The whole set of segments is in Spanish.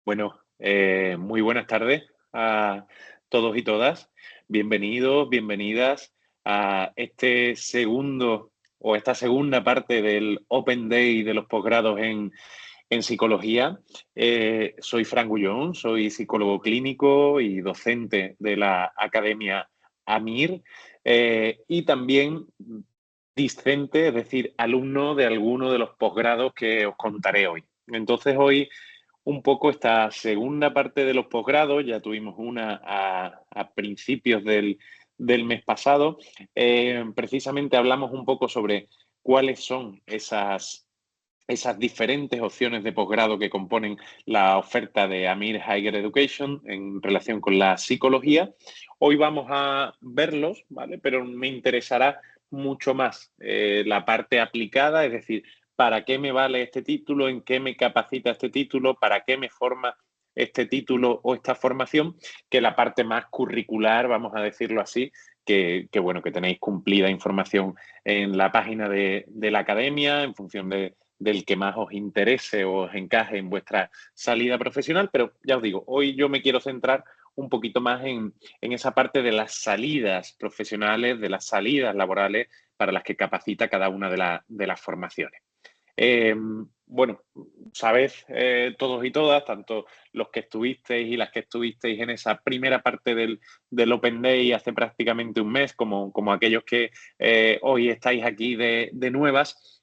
Bueno, muy buenas tardes a todos y todas. Bienvenidos, bienvenidas a este segundo o esta segunda parte del Open Day de los posgrados en psicología. Soy Fran Gullón, soy psicólogo clínico y docente de la Academia AMIR, y también discente, es decir, alumno de alguno de los posgrados que os contaré hoy. Entonces, hoy un poco esta segunda parte de los posgrados, ya tuvimos una a principios del mes pasado. Precisamente hablamos un poco sobre cuáles son esas diferentes opciones de posgrado que componen la oferta de Amir Higher Education en relación con la psicología. Hoy vamos a verlos, ¿vale? Pero me interesará mucho más la parte aplicada, es decir, ¿para qué me vale este título? ¿En qué me capacita este título? ¿Para qué me forma este título o esta formación? Que la parte más curricular, vamos a decirlo así, bueno, que tenéis cumplida información en la página de la academia en función del que más os interese o os encaje en vuestra salida profesional. Pero ya os digo, hoy yo me quiero centrar un poquito más en esa parte de las salidas profesionales, de las salidas laborales para las que capacita cada una de las formaciones. Bueno, sabéis todos y todas, tanto los que estuvisteis y las que estuvisteis en esa primera parte del Open Day hace prácticamente un mes, como aquellos que hoy estáis aquí de nuevas,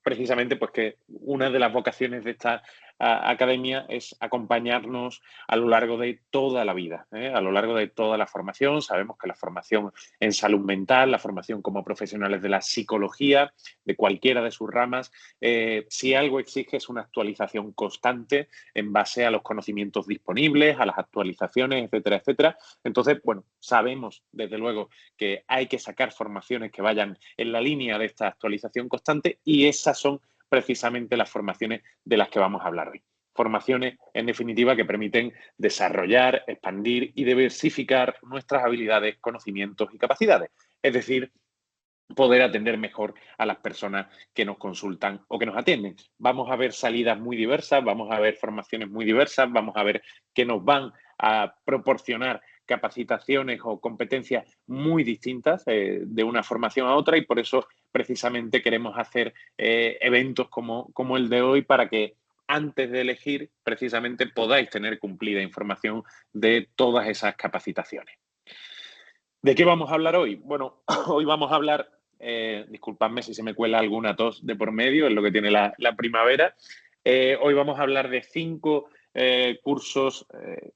precisamente pues que una de las vocaciones de esta academia es acompañarnos a lo largo de toda la vida, a lo largo de toda la formación. Sabemos que la formación en salud mental, la formación como profesionales de la psicología, de cualquiera de sus ramas, si algo exige es una actualización constante en base a los conocimientos disponibles, a las actualizaciones, etcétera, etcétera. Entonces, bueno, sabemos desde luego que hay que sacar formaciones que vayan en la línea de esta actualización constante, y esas son precisamente las formaciones de las que vamos a hablar hoy. Formaciones, en definitiva, que permiten desarrollar, expandir y diversificar nuestras habilidades, conocimientos y capacidades. Es decir, poder atender mejor a las personas que nos consultan o que nos atienden. Vamos a ver salidas muy diversas, vamos a ver formaciones muy diversas, vamos a ver que nos van a proporcionar capacitaciones o competencias muy distintas de una formación a otra, y por eso precisamente queremos hacer eventos como el de hoy para que antes de elegir precisamente podáis tener cumplida información de todas esas capacitaciones. ¿De qué vamos a hablar hoy? Bueno, hoy vamos a hablar, disculpadme si se me cuela alguna tos de por medio, es lo que tiene la primavera. Hoy vamos a hablar de 5 cursos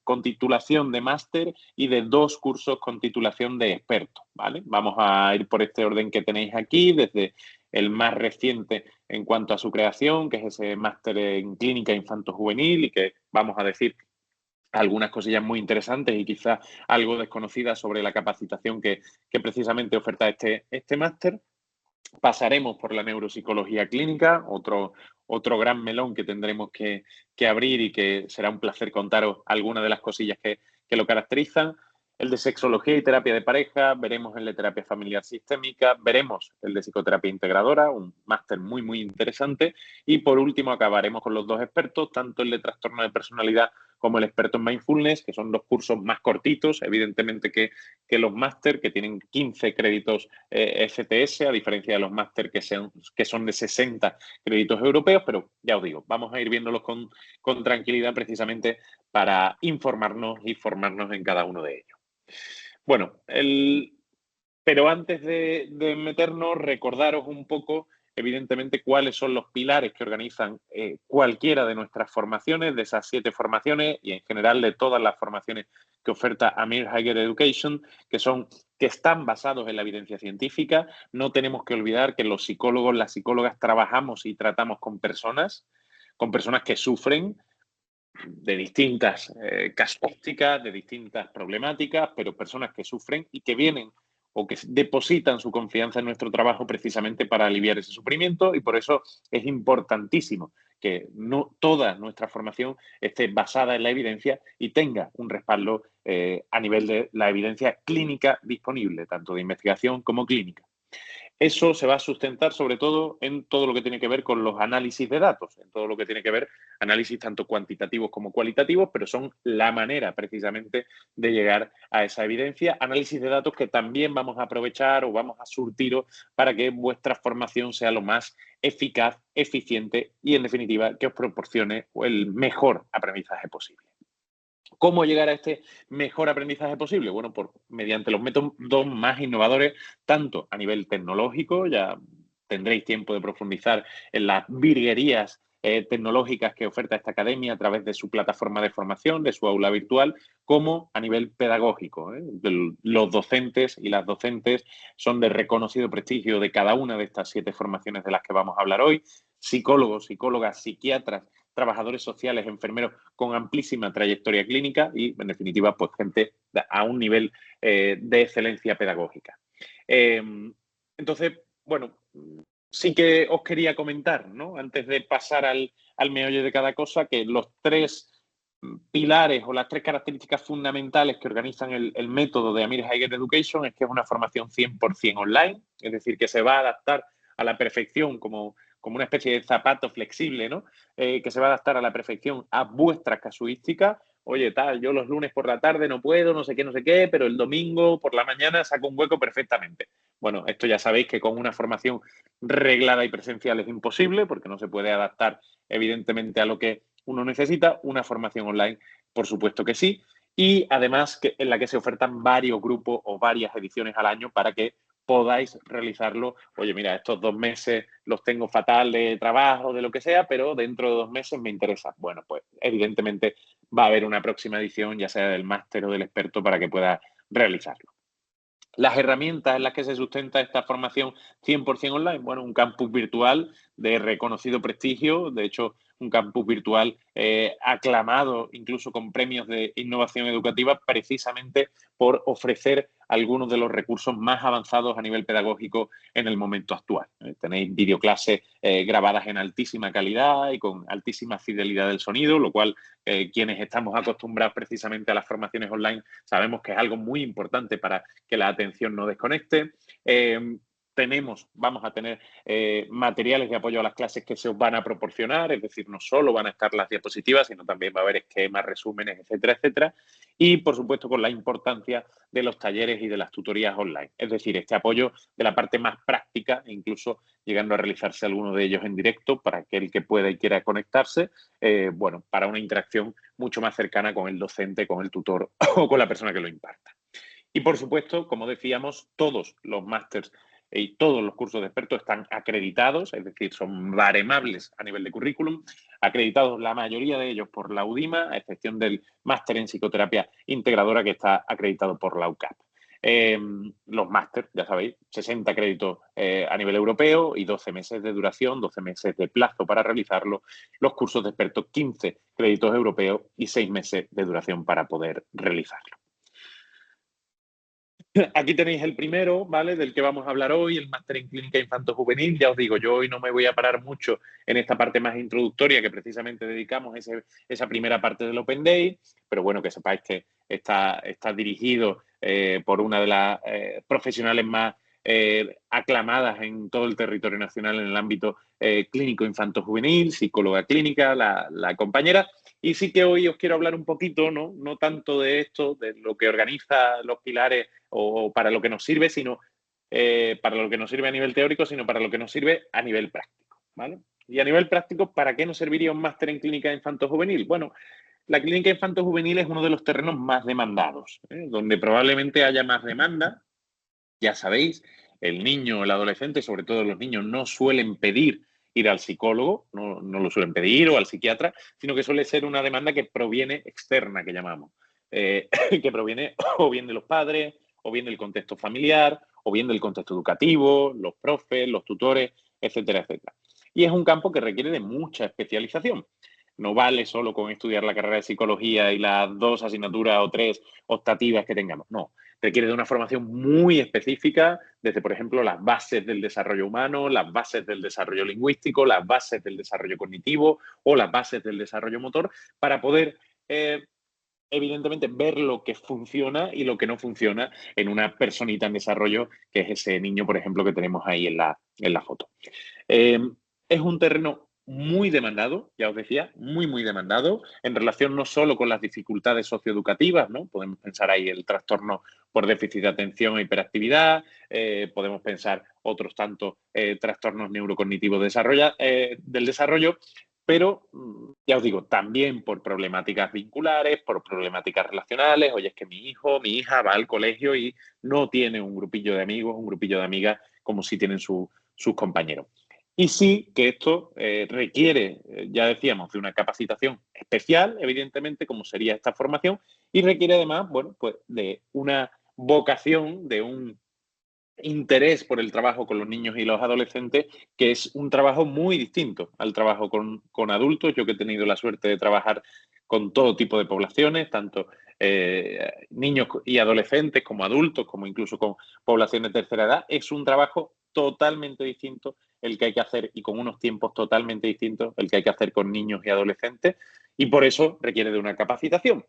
con titulación de máster y de 2 cursos con titulación de experto, ¿vale? Vamos a ir por este orden que tenéis aquí, desde el más reciente en cuanto a su creación, que es ese máster en clínica infanto-juvenil, y que vamos a decir algunas cosillas muy interesantes y quizás algo desconocidas sobre la capacitación que precisamente oferta este máster. Pasaremos por la neuropsicología clínica, otro gran melón que tendremos que abrir, y que será un placer contaros algunas de las cosillas que lo caracterizan. El de sexología y terapia de pareja, veremos el de terapia familiar sistémica, veremos el de psicoterapia integradora, un máster muy, muy interesante. Y por último acabaremos con los 2 expertos, tanto el de trastorno de personalidad como el experto en mindfulness, que son 2 cursos más cortitos, evidentemente, que los máster, que tienen 15 créditos FTS, a diferencia de los máster que son de 60 créditos europeos. Pero ya os digo, vamos a ir viéndolos con tranquilidad, precisamente para informarnos y formarnos en cada uno de ellos. Bueno, pero antes de meternos, recordaros un poco, evidentemente, cuáles son los pilares que organizan cualquiera de nuestras formaciones, de esas 7 formaciones, y en general de todas las formaciones que oferta Amir Higher Education, que están basados en la evidencia científica. No tenemos que olvidar que los psicólogos, las psicólogas, trabajamos y tratamos con personas que sufren de distintas casuísticas, de distintas problemáticas, pero personas que sufren y que vienen o que depositan su confianza en nuestro trabajo precisamente para aliviar ese sufrimiento. Y por eso es importantísimo que no toda nuestra formación esté basada en la evidencia y tenga un respaldo a nivel de la evidencia clínica disponible, tanto de investigación como clínica. Eso se va a sustentar sobre todo en todo lo que tiene que ver con los análisis de datos, en todo lo que tiene que ver análisis tanto cuantitativos como cualitativos, pero son la manera precisamente de llegar a esa evidencia. Análisis de datos que también vamos a aprovechar o vamos a surtiros para que vuestra formación sea lo más eficaz, eficiente y, en definitiva, que os proporcione el mejor aprendizaje posible. ¿Cómo llegar a este mejor aprendizaje posible? Bueno, mediante los métodos más innovadores, tanto a nivel tecnológico, ya tendréis tiempo de profundizar en las virguerías tecnológicas que oferta esta academia a través de su plataforma de formación, de su aula virtual, como a nivel pedagógico. Los docentes y las docentes son de reconocido prestigio de cada una de estas 7 formaciones de las que vamos a hablar hoy. Psicólogos, psicólogas, psiquiatras, trabajadores sociales, enfermeros con amplísima trayectoria clínica y, en definitiva, pues gente a un nivel de excelencia pedagógica. Entonces, bueno, sí que os quería comentar, ¿no? Antes de pasar al meollo de cada cosa, que los 3 pilares o las 3 características fundamentales que organizan el método de Amir Higher Education es que es una formación 100% online, es decir, que se va a adaptar a la perfección como una especie de zapato flexible, ¿no? Que se va a adaptar a la perfección a vuestra casuística. Oye, tal, yo los lunes por la tarde no puedo, no sé qué, pero el domingo por la mañana saco un hueco perfectamente. Bueno, esto ya sabéis que con una formación reglada y presencial es imposible, porque no se puede adaptar evidentemente a lo que uno necesita. Una formación online, por supuesto que sí. Y además en la que se ofertan varios grupos o varias ediciones al año para que podáis realizarlo. Oye, mira, estos 2 meses los tengo fatal de trabajo, de lo que sea, pero dentro de 2 meses me interesa. Bueno, pues evidentemente va a haber una próxima edición, ya sea del máster o del experto, para que pueda realizarlo. Las herramientas en las que se sustenta esta formación 100% online, bueno, un campus virtual de reconocido prestigio, de hecho, un campus virtual aclamado incluso con premios de innovación educativa precisamente por ofrecer algunos de los recursos más avanzados a nivel pedagógico en el momento actual. Tenéis videoclases grabadas en altísima calidad y con altísima fidelidad del sonido, lo cual quienes estamos acostumbrados precisamente a las formaciones online sabemos que es algo muy importante para que la atención no desconecte. Vamos a tener materiales de apoyo a las clases que se os van a proporcionar, es decir, no solo van a estar las diapositivas, sino también va a haber esquemas, resúmenes, etcétera, etcétera. Y, por supuesto, con la importancia de los talleres y de las tutorías online. Es decir, este apoyo de la parte más práctica, incluso llegando a realizarse alguno de ellos en directo para aquel que pueda y quiera conectarse, bueno, para una interacción mucho más cercana con el docente, con el tutor o con la persona que lo imparta. Y, por supuesto, como decíamos, todos los másters y todos los cursos de expertos están acreditados, es decir, son baremables a nivel de currículum, acreditados la mayoría de ellos por la UDIMA, a excepción del máster en psicoterapia integradora que está acreditado por la UCAP. Los máster, ya sabéis, 60 créditos a nivel europeo y 12 meses de duración, 12 meses de plazo para realizarlo. Los cursos de expertos, 15 créditos europeos y 6 meses de duración para poder realizarlo. Aquí tenéis el primero, ¿vale? Del que vamos a hablar hoy, el máster en clínica infanto-juvenil. Ya os digo, yo hoy no me voy a parar mucho en esta parte más introductoria que precisamente dedicamos esa primera parte del Open Day, pero bueno, que sepáis que está dirigido por una de las profesionales más aclamadas en todo el territorio nacional en el ámbito clínico infanto-juvenil, psicóloga clínica, la compañera. Y sí que hoy os quiero hablar un poquito, no tanto de esto, de lo que organiza los pilares o para lo que nos sirve, sino para lo que nos sirve a nivel teórico, sino para lo que nos sirve a nivel práctico, ¿vale? Y a nivel práctico, ¿para qué nos serviría un máster en clínica infanto-juvenil? Bueno, la clínica infanto-juvenil es uno de los terrenos más demandados, donde probablemente haya más demanda. Ya sabéis, el niño o el adolescente, sobre todo los niños, no suelen pedir ir al psicólogo, no lo suelen pedir, o al psiquiatra, sino que suele ser una demanda que proviene externa, que llamamos, que proviene o bien de los padres, o bien del contexto familiar, o bien del contexto educativo, los profes, los tutores, etcétera, etcétera. Y es un campo que requiere de mucha especialización. No vale solo con estudiar la carrera de psicología y las 2 asignaturas o 3 optativas que tengamos, no. Requiere de una formación muy específica, desde, por ejemplo, las bases del desarrollo humano, las bases del desarrollo lingüístico, las bases del desarrollo cognitivo o las bases del desarrollo motor, para poder evidentemente, ver lo que funciona y lo que no funciona en una personita en desarrollo, que es ese niño, por ejemplo, que tenemos ahí en la foto. Eh, es un terreno muy demandado, ya os decía, muy, muy demandado, en relación no solo con las dificultades socioeducativas, ¿no? Podemos pensar ahí el trastorno por déficit de atención e hiperactividad, podemos pensar otros tantos trastornos neurocognitivos del desarrollo, pero ya os digo, también por problemáticas vinculares, por problemáticas relacionales. Oye, es que mi hijo, mi hija va al colegio y no tiene un grupillo de amigos, un grupillo de amigas como si tienen sus compañeros. Y sí que esto requiere, ya decíamos, de una capacitación especial, evidentemente, como sería esta formación, y requiere además, bueno, pues de una vocación, de un interés por el trabajo con los niños y los adolescentes, que es un trabajo muy distinto al trabajo con adultos. Yo que he tenido la suerte de trabajar con todo tipo de poblaciones, tanto niños y adolescentes como adultos, como incluso con poblaciones de tercera edad, es un trabajo totalmente distinto el que hay que hacer y con unos tiempos totalmente distintos el que hay que hacer con niños y adolescentes, y por eso requiere de una capacitación.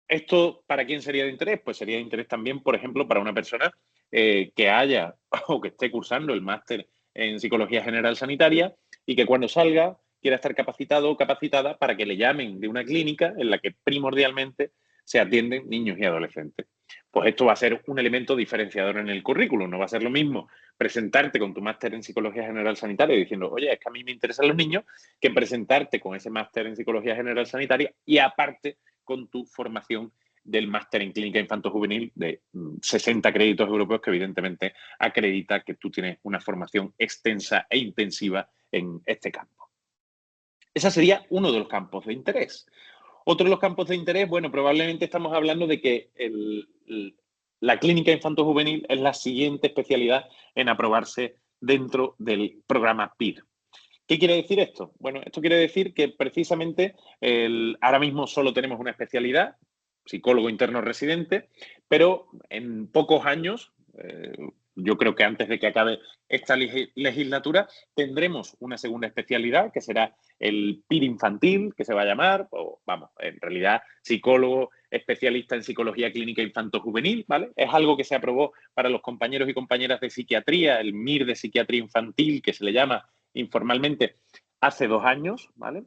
¿Esto para quién sería de interés? Pues sería de interés también, por ejemplo, para una persona que haya o que esté cursando el máster en Psicología General Sanitaria y que cuando salga quiera estar capacitado o capacitada para que le llamen de una clínica en la que primordialmente se atienden niños y adolescentes. Pues esto va a ser un elemento diferenciador en el currículum. No va a ser lo mismo presentarte con tu máster en Psicología General Sanitaria diciendo, oye, es que a mí me interesan los niños, que presentarte con ese máster en Psicología General Sanitaria y aparte con tu formación del máster en clínica infanto-juvenil de 60 créditos europeos, que evidentemente acredita que tú tienes una formación extensa e intensiva en este campo. Ese sería uno de los campos de interés. Otro de los campos de interés, bueno, probablemente estamos hablando de que la clínica infanto-juvenil es la siguiente especialidad en aprobarse dentro del programa PIR. ¿Qué quiere decir esto? Bueno, esto quiere decir que precisamente ahora mismo solo tenemos una especialidad, psicólogo interno residente, pero en pocos años, yo creo que antes de que acabe esta legislatura, tendremos una segunda especialidad que será el PIR infantil, que se va a llamar, o vamos, en realidad psicólogo especialista en psicología clínica infanto-juvenil, ¿vale? Es algo que se aprobó para los compañeros y compañeras de psiquiatría, el MIR de psiquiatría infantil, que se le llama informalmente hace 2 años, ¿vale?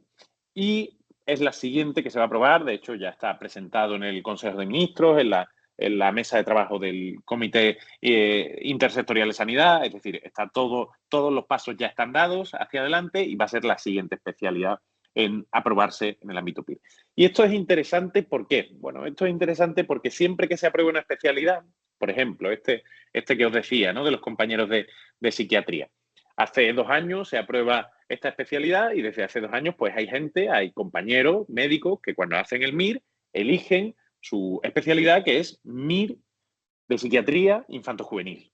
Y es la siguiente que se va a aprobar, de hecho ya está presentado en el Consejo de Ministros, en la mesa de trabajo del Comité Intersectorial de Sanidad, es decir, está todos los pasos ya están dados hacia adelante y va a ser la siguiente especialidad en aprobarse en el ámbito PIR. Y esto es interesante, ¿por qué? Bueno, esto es interesante porque siempre que se apruebe una especialidad, por ejemplo, este que os decía, ¿no? De los compañeros de psiquiatría, hace 2 años se aprueba esta especialidad y desde hace 2 años pues hay compañeros médicos que cuando hacen el MIR eligen su especialidad, que es MIR de psiquiatría infanto-juvenil.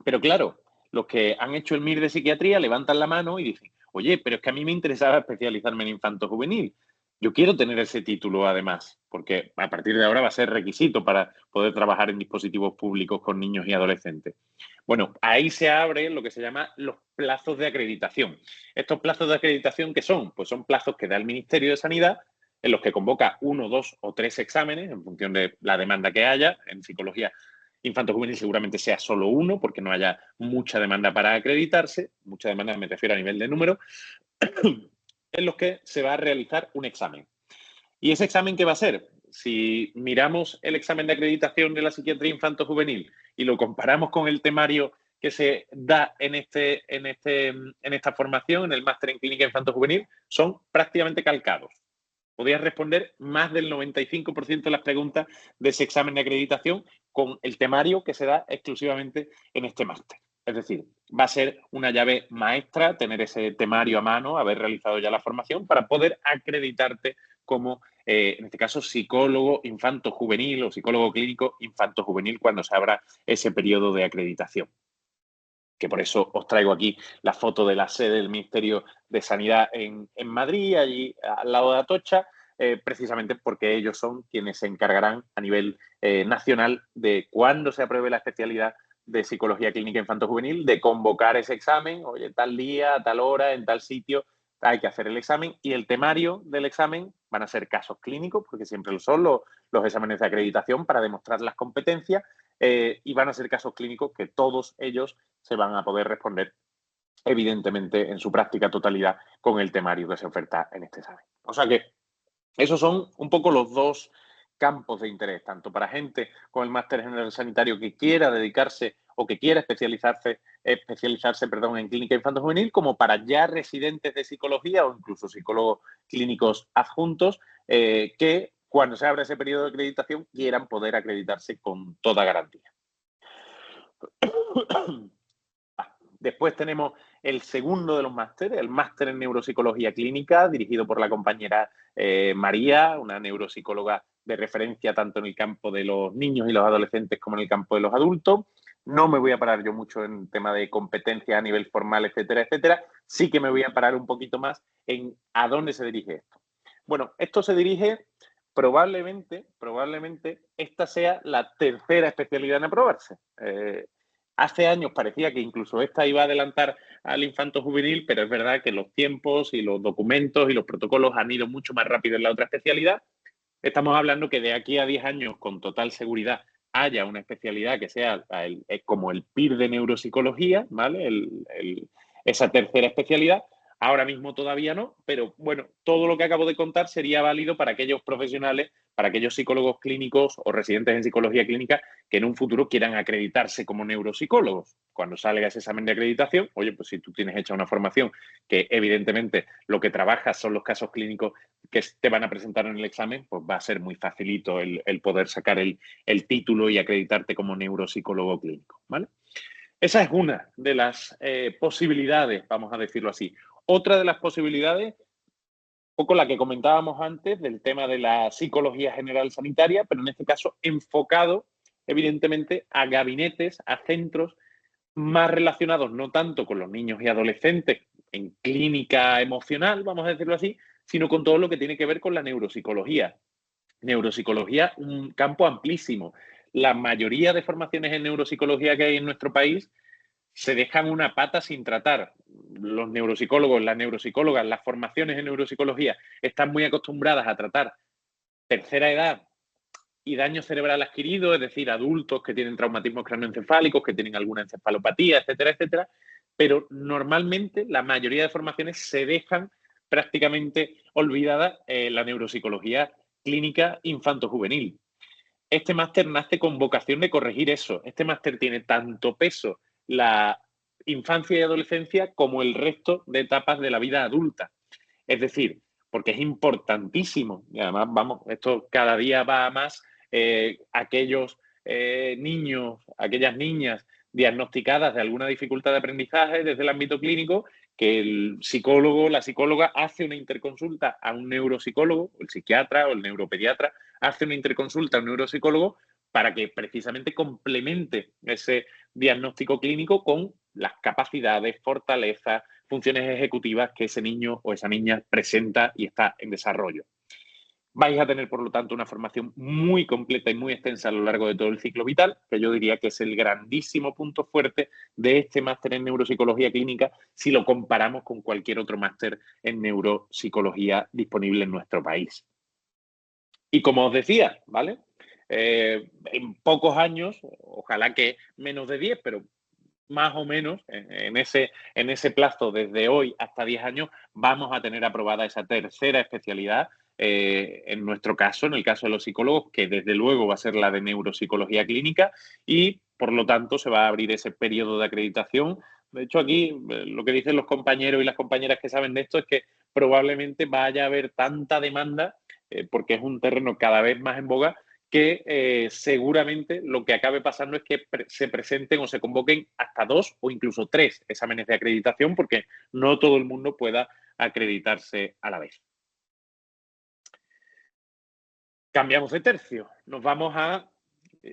Pero claro, los que han hecho el MIR de psiquiatría levantan la mano y dicen, oye, pero es que a mí me interesaba especializarme en infanto-juvenil. Yo quiero tener ese título además, porque a partir de ahora va a ser requisito para poder trabajar en dispositivos públicos con niños y adolescentes. Bueno, ahí se abren lo que se llama los plazos de acreditación. ¿Estos plazos de acreditación qué son? Pues son plazos que da el Ministerio de Sanidad en los que convoca 1, 2 o 3 exámenes en función de la demanda que haya. En psicología infanto-juvenil seguramente sea solo uno, porque no haya mucha demanda para acreditarse, mucha demanda me refiero a nivel de número, en los que se va a realizar un examen. ¿Y ese examen qué va a ser? Si miramos el examen de acreditación de la psiquiatría infanto-juvenil y lo comparamos con el temario que se da en esta formación, en el máster en clínica infanto-juvenil, son prácticamente calcados. Podrías responder más del 95% de las preguntas de ese examen de acreditación con el temario que se da exclusivamente en este máster. Es decir, va a ser una llave maestra tener ese temario a mano, haber realizado ya la formación para poder acreditarte como, en este caso, psicólogo infanto-juvenil o psicólogo clínico infanto-juvenil cuando se abra ese periodo de acreditación. Que por eso os traigo aquí la foto de la sede del Ministerio de Sanidad en Madrid, allí al lado de Atocha, precisamente porque ellos son quienes se encargarán a nivel nacional de cuando se apruebe la especialidad de psicología clínica infanto-juvenil, de convocar ese examen, oye, tal día, a tal hora, en tal sitio, hay que hacer el examen y el temario del examen van a ser casos clínicos, porque siempre lo son los exámenes de acreditación para demostrar las competencias, y van a ser casos clínicos que todos ellos se van a poder responder, evidentemente, en su práctica totalidad con el temario que se oferta en este examen. O sea que esos son un poco los dos campos de interés, tanto para gente con el máster general sanitario que quiera dedicarse o que quiera especializarse en clínica infanto-juvenil, como para ya residentes de psicología o incluso psicólogos clínicos adjuntos que cuando se abra ese periodo de acreditación quieran poder acreditarse con toda garantía. Después tenemos el segundo de los másteres, el máster en neuropsicología clínica, dirigido por la compañera María, una neuropsicóloga de referencia tanto en el campo de los niños y los adolescentes como en el campo de los adultos. No me voy a parar yo mucho en tema de competencia a nivel formal, etcétera, etcétera. Sí que me voy a parar un poquito más en a dónde se dirige esto. Bueno, esto se dirige probablemente esta sea la tercera especialidad en aprobarse. Hace años parecía que incluso esta iba a adelantar al infanto juvenil, pero es verdad que los tiempos y los documentos y los protocolos han ido mucho más rápido en la otra especialidad. Estamos hablando que de aquí a 10 años, con total seguridad, haya una especialidad que sea como el PIR de neuropsicología, ¿vale? Esa tercera especialidad. Ahora mismo todavía no, pero bueno, todo lo que acabo de contar sería válido para aquellos profesionales, para aquellos psicólogos clínicos o residentes en psicología clínica que en un futuro quieran acreditarse como neuropsicólogos. Cuando salga ese examen de acreditación, oye, pues si tú tienes hecha una formación que evidentemente lo que trabajas son los casos clínicos que te van a presentar en el examen, pues va a ser muy facilito el poder sacar el título y acreditarte como neuropsicólogo clínico, ¿vale? Esa es una de las posibilidades, vamos a decirlo así. Otra de las posibilidades, un poco la que comentábamos antes, del tema de la psicología general sanitaria, pero en este caso enfocado, evidentemente, a gabinetes, a centros más relacionados no tanto con los niños y adolescentes en clínica emocional, vamos a decirlo así, sino con todo lo que tiene que ver con la neuropsicología. Neuropsicología, un campo amplísimo. La mayoría de formaciones en neuropsicología que hay en nuestro país se dejan una pata sin tratar. Los neuropsicólogos, las neuropsicólogas, las formaciones en neuropsicología están muy acostumbradas a tratar tercera edad y daño cerebral adquirido, es decir, adultos que tienen traumatismos craneoencefálicos, que tienen alguna encefalopatía, etcétera, etcétera, pero normalmente la mayoría de formaciones se dejan prácticamente olvidada la neuropsicología clínica infanto-juvenil. Este máster nace con vocación de corregir eso. Este máster tiene tanto peso la infancia y adolescencia como el resto de etapas de la vida adulta. Es decir, porque es importantísimo, y además, vamos, esto cada día va a más, aquellos niños, aquellas niñas diagnosticadas de alguna dificultad de aprendizaje desde el ámbito clínico, que el psicólogo, la psicóloga hace una interconsulta a un neuropsicólogo, el psiquiatra o el neuropediatra hace una interconsulta a un neuropsicólogo para que precisamente complemente ese diagnóstico clínico con las capacidades, fortalezas, funciones ejecutivas que ese niño o esa niña presenta y está en desarrollo. Vais a tener, por lo tanto, una formación muy completa y muy extensa a lo largo de todo el ciclo vital, que yo diría que es el grandísimo punto fuerte de este máster en neuropsicología clínica si lo comparamos con cualquier otro máster en neuropsicología disponible en nuestro país. Y como os decía, ¿vale? En pocos años, ojalá que menos de 10, pero más o menos en ese plazo desde hoy hasta 10 años vamos a tener aprobada esa tercera especialidad, en nuestro caso, en el caso de los psicólogos, que desde luego va a ser la de neuropsicología clínica y por lo tanto se va a abrir ese periodo de acreditación. De hecho, aquí lo que dicen los compañeros y las compañeras que saben de esto es que probablemente vaya a haber tanta demanda, porque es un terreno cada vez más en boga, que seguramente lo que acabe pasando es que se presenten o se convoquen hasta 2 o incluso 3 exámenes de acreditación, porque no todo el mundo pueda acreditarse a la vez. Cambiamos de tercio. Nos vamos a...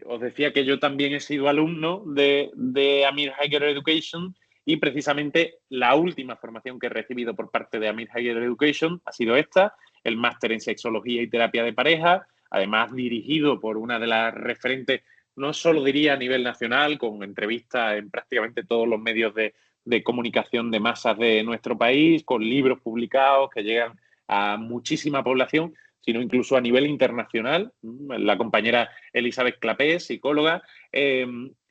Os decía que yo también he sido alumno de Amir Higher Education y precisamente la última formación que he recibido por parte de Amir Higher Education ha sido esta, el máster en sexología y terapia de pareja, además dirigido por una de las referentes, no solo diría a nivel nacional, con entrevistas en prácticamente todos los medios de de comunicación de masas de nuestro país, con libros publicados que llegan a muchísima población, sino incluso a nivel internacional. La compañera Elizabeth Clapés, psicóloga,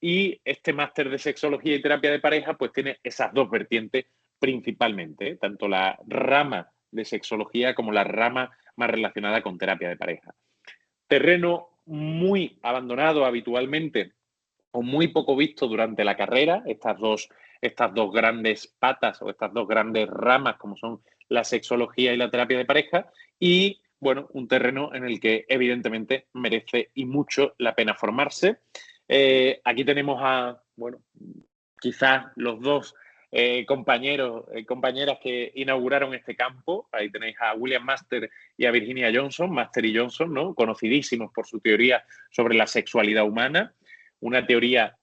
y este máster de sexología y terapia de pareja pues tiene esas dos vertientes principalmente, tanto la rama de sexología como la rama más relacionada con terapia de pareja. Terreno muy abandonado habitualmente o muy poco visto durante la carrera, estas dos grandes patas o estas dos grandes ramas como son la sexología y la terapia de pareja, y bueno, un terreno en el que evidentemente merece y mucho la pena formarse. Aquí tenemos a, bueno, quizás los dos compañeros, compañeras que inauguraron este campo. Ahí tenéis a William Master y a Virginia Johnson, Master y Johnson, ¿no? Conocidísimos por su teoría sobre la sexualidad humana, una teoría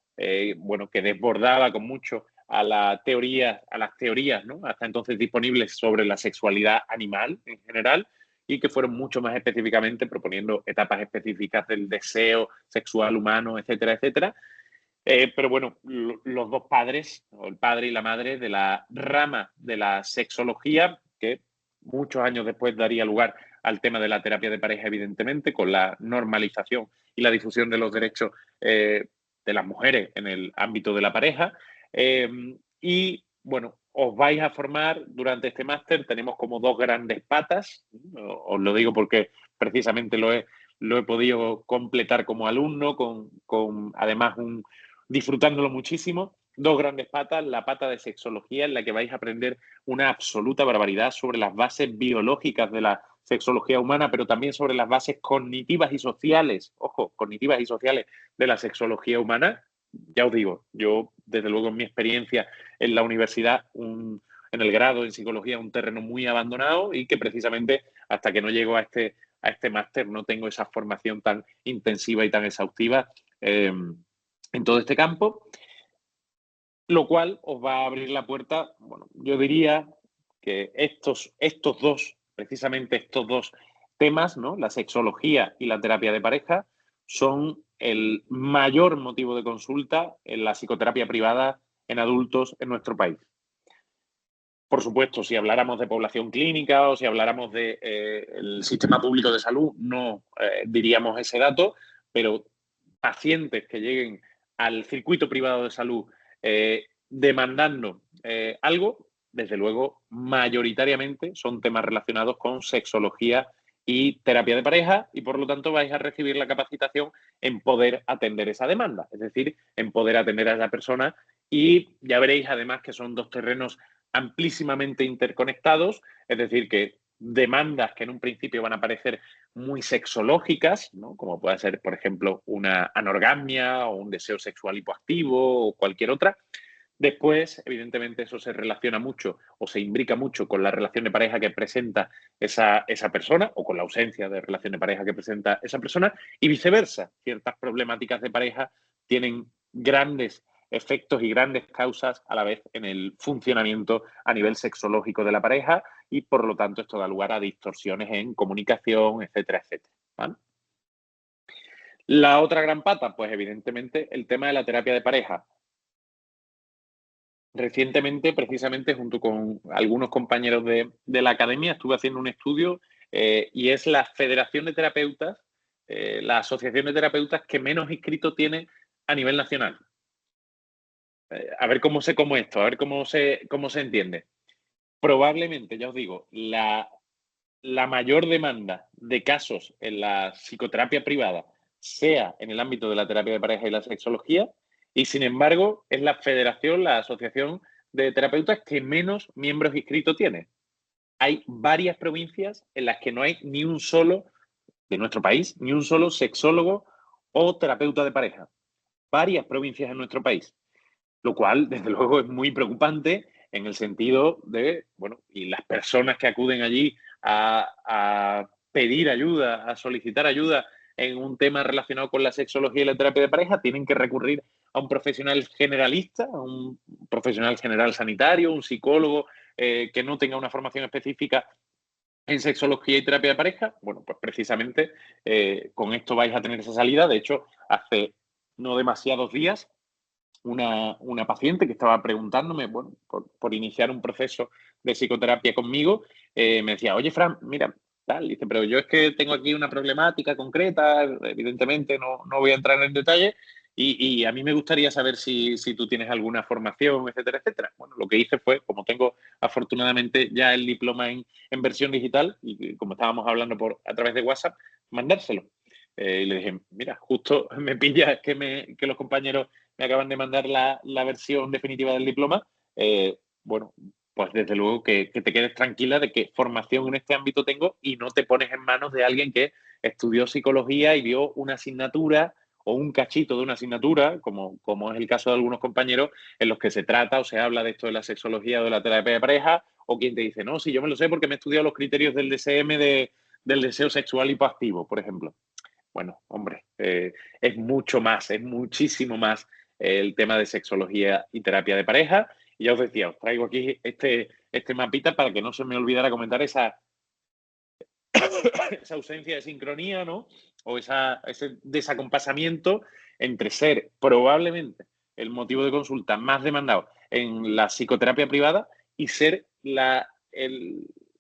bueno, que desbordaba con mucho a las teorías, ¿no? Hasta entonces disponibles sobre la sexualidad animal en general, y que fueron mucho más específicamente proponiendo etapas específicas del deseo sexual humano, etcétera, etcétera. Pero bueno, los dos padres, o el padre y la madre de la rama de la sexología, que muchos años después daría lugar al tema de la terapia de pareja, evidentemente, con la normalización y la difusión de los derechos de las mujeres en el ámbito de la pareja. Y bueno, os vais a formar durante este máster, tenemos como dos grandes patas, os lo digo porque precisamente lo he podido completar como alumno, con además disfrutándolo muchísimo. Dos grandes patas, la pata de sexología, en la que vais a aprender una absoluta barbaridad sobre las bases biológicas de la sexología humana, pero también sobre las bases cognitivas y sociales, ojo, cognitivas y sociales de la sexología humana. Ya os digo, yo desde luego en mi experiencia en la universidad, en el grado en psicología, un terreno muy abandonado, y que precisamente hasta que no llego a este máster no tengo esa formación tan intensiva y tan exhaustiva en todo este campo, lo cual os va a abrir la puerta. Bueno, yo diría que precisamente estos dos temas, ¿no? La sexología y la terapia de pareja, son el mayor motivo de consulta en la psicoterapia privada en adultos en nuestro país. Por supuesto, si habláramos de población clínica o si habláramos del sistema público de salud, no diríamos ese dato, pero pacientes que lleguen al circuito privado de salud demandando algo, desde luego, mayoritariamente son temas relacionados con sexología y terapia de pareja, y por lo tanto vais a recibir la capacitación en poder atender esa demanda, es decir, en poder atender a esa persona. Y ya veréis además que son dos terrenos amplísimamente interconectados, es decir, que demandas que en un principio van a parecer muy sexológicas, ¿no? Como puede ser, por ejemplo, una anorgasmia o un deseo sexual hipoactivo o cualquier otra. Después, evidentemente, eso se relaciona mucho o se imbrica mucho con la relación de pareja que presenta esa persona, o con la ausencia de relación de pareja que presenta esa persona, y viceversa. Ciertas problemáticas de pareja tienen grandes efectos y grandes causas a la vez en el funcionamiento a nivel sexológico de la pareja, y por lo tanto esto da lugar a distorsiones en comunicación, etcétera, etcétera, ¿vale? La otra gran pata, pues evidentemente el tema de la terapia de pareja. Recientemente, precisamente junto con algunos compañeros de la academia, estuve haciendo un estudio y es la Federación de Terapeutas, la asociación de terapeutas que menos inscrito tiene a nivel nacional. A ver cómo se come esto, a ver cómo se entiende. Probablemente, ya os digo, la mayor demanda de casos en la psicoterapia privada sea en el ámbito de la terapia de pareja y la sexología, y sin embargo es la federación, la asociación de terapeutas que menos miembros inscritos tiene. Hay varias provincias en las que no hay ni un solo, de nuestro país, ni un solo sexólogo o terapeuta de pareja. Varias provincias en nuestro país. Lo cual, desde luego, es muy preocupante en el sentido de, bueno, y las personas que acuden allí a pedir ayuda, a solicitar ayuda en un tema relacionado con la sexología y la terapia de pareja, tienen que recurrir a un profesional generalista, a un profesional general sanitario, un psicólogo que no tenga una formación específica en sexología y terapia de pareja. Bueno, pues precisamente con esto vais a tener esa salida. De hecho, hace no demasiados días una paciente que estaba preguntándome, bueno, por iniciar un proceso de psicoterapia conmigo, me decía, oye, Fran, mira, tal, dice, pero yo es que tengo aquí una problemática concreta, evidentemente no voy a entrar en detalle, y a mí me gustaría saber si tú tienes alguna formación, etcétera, etcétera. Bueno, lo que hice fue, como tengo afortunadamente ya el diploma en versión digital, y como estábamos hablando a través de WhatsApp, mandárselo. Y le dije, mira, justo me pilla que los compañeros me acaban de mandar la versión definitiva del diploma. Bueno, pues desde luego que te quedes tranquila de que formación en este ámbito tengo y no te pones en manos de alguien que estudió psicología y vio una asignatura o un cachito de una asignatura, como es el caso de algunos compañeros, en los que se trata o se habla de esto de la sexología o de la terapia de pareja, o quien te dice, no, si yo me lo sé porque me he estudiado los criterios del DSM del deseo sexual hipoactivo, por ejemplo. Bueno, hombre, es mucho más, es muchísimo más el tema de sexología y terapia de pareja. Y ya os decía, os traigo aquí este mapita para que no se me olvidara comentar esa ausencia de sincronía, ¿no? O ese desacompasamiento entre ser probablemente el motivo de consulta más demandado en la psicoterapia privada y ser la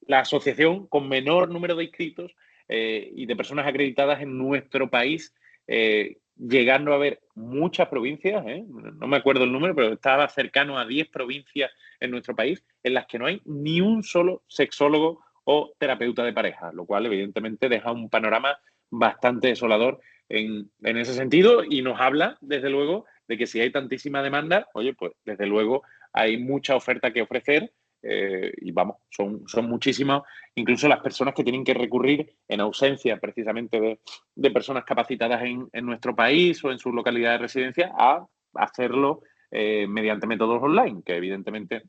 asociación con menor número de inscritos y de personas acreditadas en nuestro país, llegando a haber muchas provincias, no me acuerdo el número, pero estaba cercano a 10 provincias en nuestro país en las que no hay ni un solo sexólogo o terapeuta de pareja, lo cual evidentemente deja un panorama bastante desolador en ese sentido y nos habla, desde luego, de que si hay tantísima demanda, oye, pues desde luego hay mucha oferta que ofrecer y vamos, son muchísimas, incluso las personas que tienen que recurrir en ausencia precisamente de personas capacitadas en nuestro país o en su localidad de residencia a hacerlo mediante métodos online, que evidentemente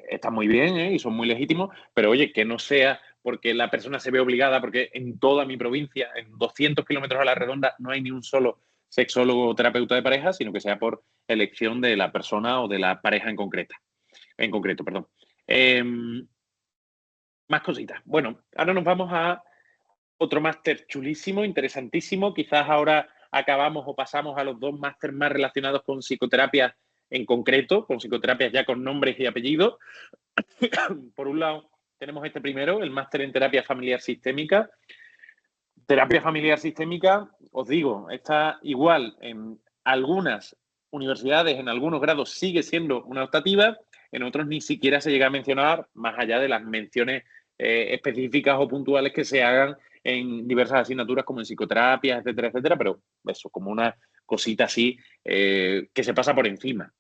está muy bien y son muy legítimos, pero oye, que no sea porque la persona se ve obligada, porque en toda mi provincia, en 200 kilómetros a la redonda, no hay ni un solo sexólogo o terapeuta de pareja, sino que sea por elección de la persona o de la pareja en concreto, perdón. Eh, Más cositas. Bueno, ahora nos vamos a otro máster chulísimo, interesantísimo. Quizás ahora acabamos o pasamos a los dos másteres más relacionados con psicoterapia en concreto, con psicoterapias ya con nombres y apellidos. Por un lado, tenemos este primero, el máster en terapia familiar sistémica. Terapia familiar sistémica, os digo, está igual en algunas universidades, en algunos grados sigue siendo una optativa, en otros ni siquiera se llega a mencionar, más allá de las menciones específicas o puntuales que se hagan en diversas asignaturas como en psicoterapia, etcétera, etcétera, pero eso, como una cosita así que se pasa por encima.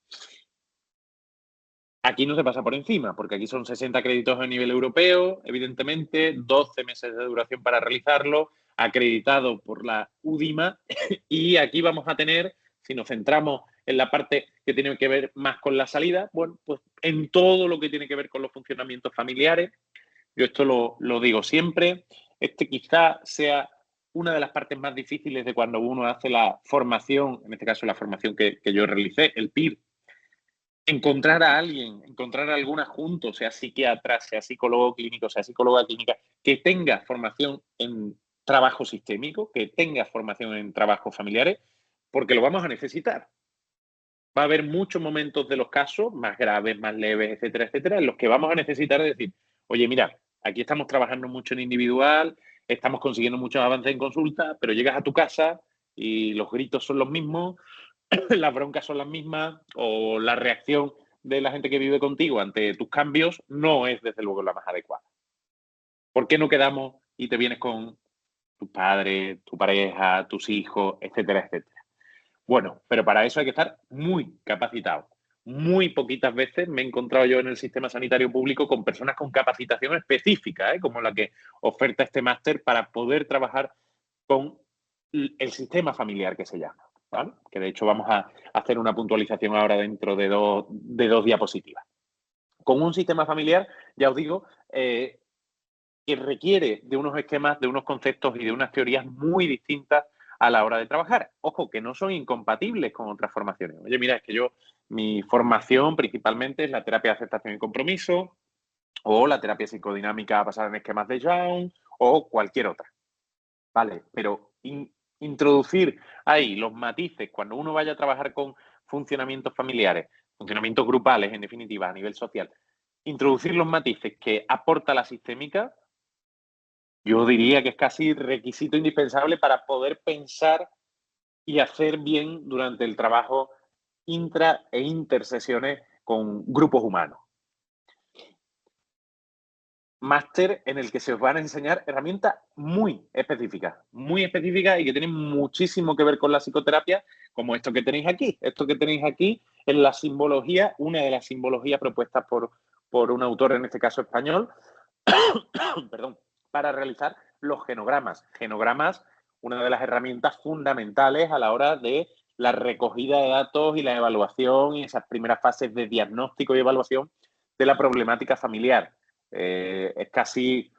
Aquí no se pasa por encima, porque aquí son 60 créditos a nivel europeo, evidentemente, 12 meses de duración para realizarlo, acreditado por la UDIMA, y aquí vamos a tener, si nos centramos en la parte que tiene que ver más con la salida, bueno, pues en todo lo que tiene que ver con los funcionamientos familiares. Yo esto lo digo siempre, este quizá sea una de las partes más difíciles de cuando uno hace la formación, en este caso la formación que yo realicé, el PIR, encontrar a alguien, encontrar a algún adjunto, sea psiquiatra, sea psicólogo clínico, sea psicóloga clínica, que tenga formación en trabajo sistémico, que tenga formación en trabajos familiares, porque lo vamos a necesitar. Va a haber muchos momentos de los casos, más graves, más leves, etcétera, etcétera, en los que vamos a necesitar decir, oye, mira, aquí estamos trabajando mucho en individual, estamos consiguiendo muchos avances en consulta, pero llegas a tu casa y los gritos son los mismos, las broncas son las mismas o la reacción de la gente que vive contigo ante tus cambios no es desde luego la más adecuada. ¿Por qué no quedamos y te vienes con tus padres, tu pareja, tus hijos, etcétera, etcétera? Bueno, pero para eso hay que estar muy capacitado. Muy poquitas veces me he encontrado yo en el sistema sanitario público con personas con capacitación específica, como la que oferta este máster para poder trabajar con el sistema familiar que se llama, ¿vale? Que de hecho vamos a hacer una puntualización ahora dentro de dos diapositivas. Con un sistema familiar, ya os digo, que requiere de unos esquemas, de unos conceptos y de unas teorías muy distintas a la hora de trabajar. Ojo, que no son incompatibles con otras formaciones. Oye, mira, es que mi formación principalmente es la terapia de aceptación y compromiso, o la terapia psicodinámica basada en esquemas de Young, o cualquier otra. Vale, pero introducir ahí los matices cuando uno vaya a trabajar con funcionamientos familiares, funcionamientos grupales, en definitiva, a nivel social, introducir los matices que aporta la sistémica, yo diría que es casi requisito indispensable para poder pensar y hacer bien durante el trabajo intra e intersesiones con grupos humanos. Máster en el que se os van a enseñar herramientas muy específicas y que tienen muchísimo que ver con la psicoterapia, como esto que tenéis aquí. Esto que tenéis aquí es la simbología, una de las simbologías propuestas por un autor, en este caso español, perdón, para realizar los genogramas. Genogramas, una de las herramientas fundamentales a la hora de la recogida de datos y la evaluación y esas primeras fases de diagnóstico y evaluación de la problemática familiar. Es casi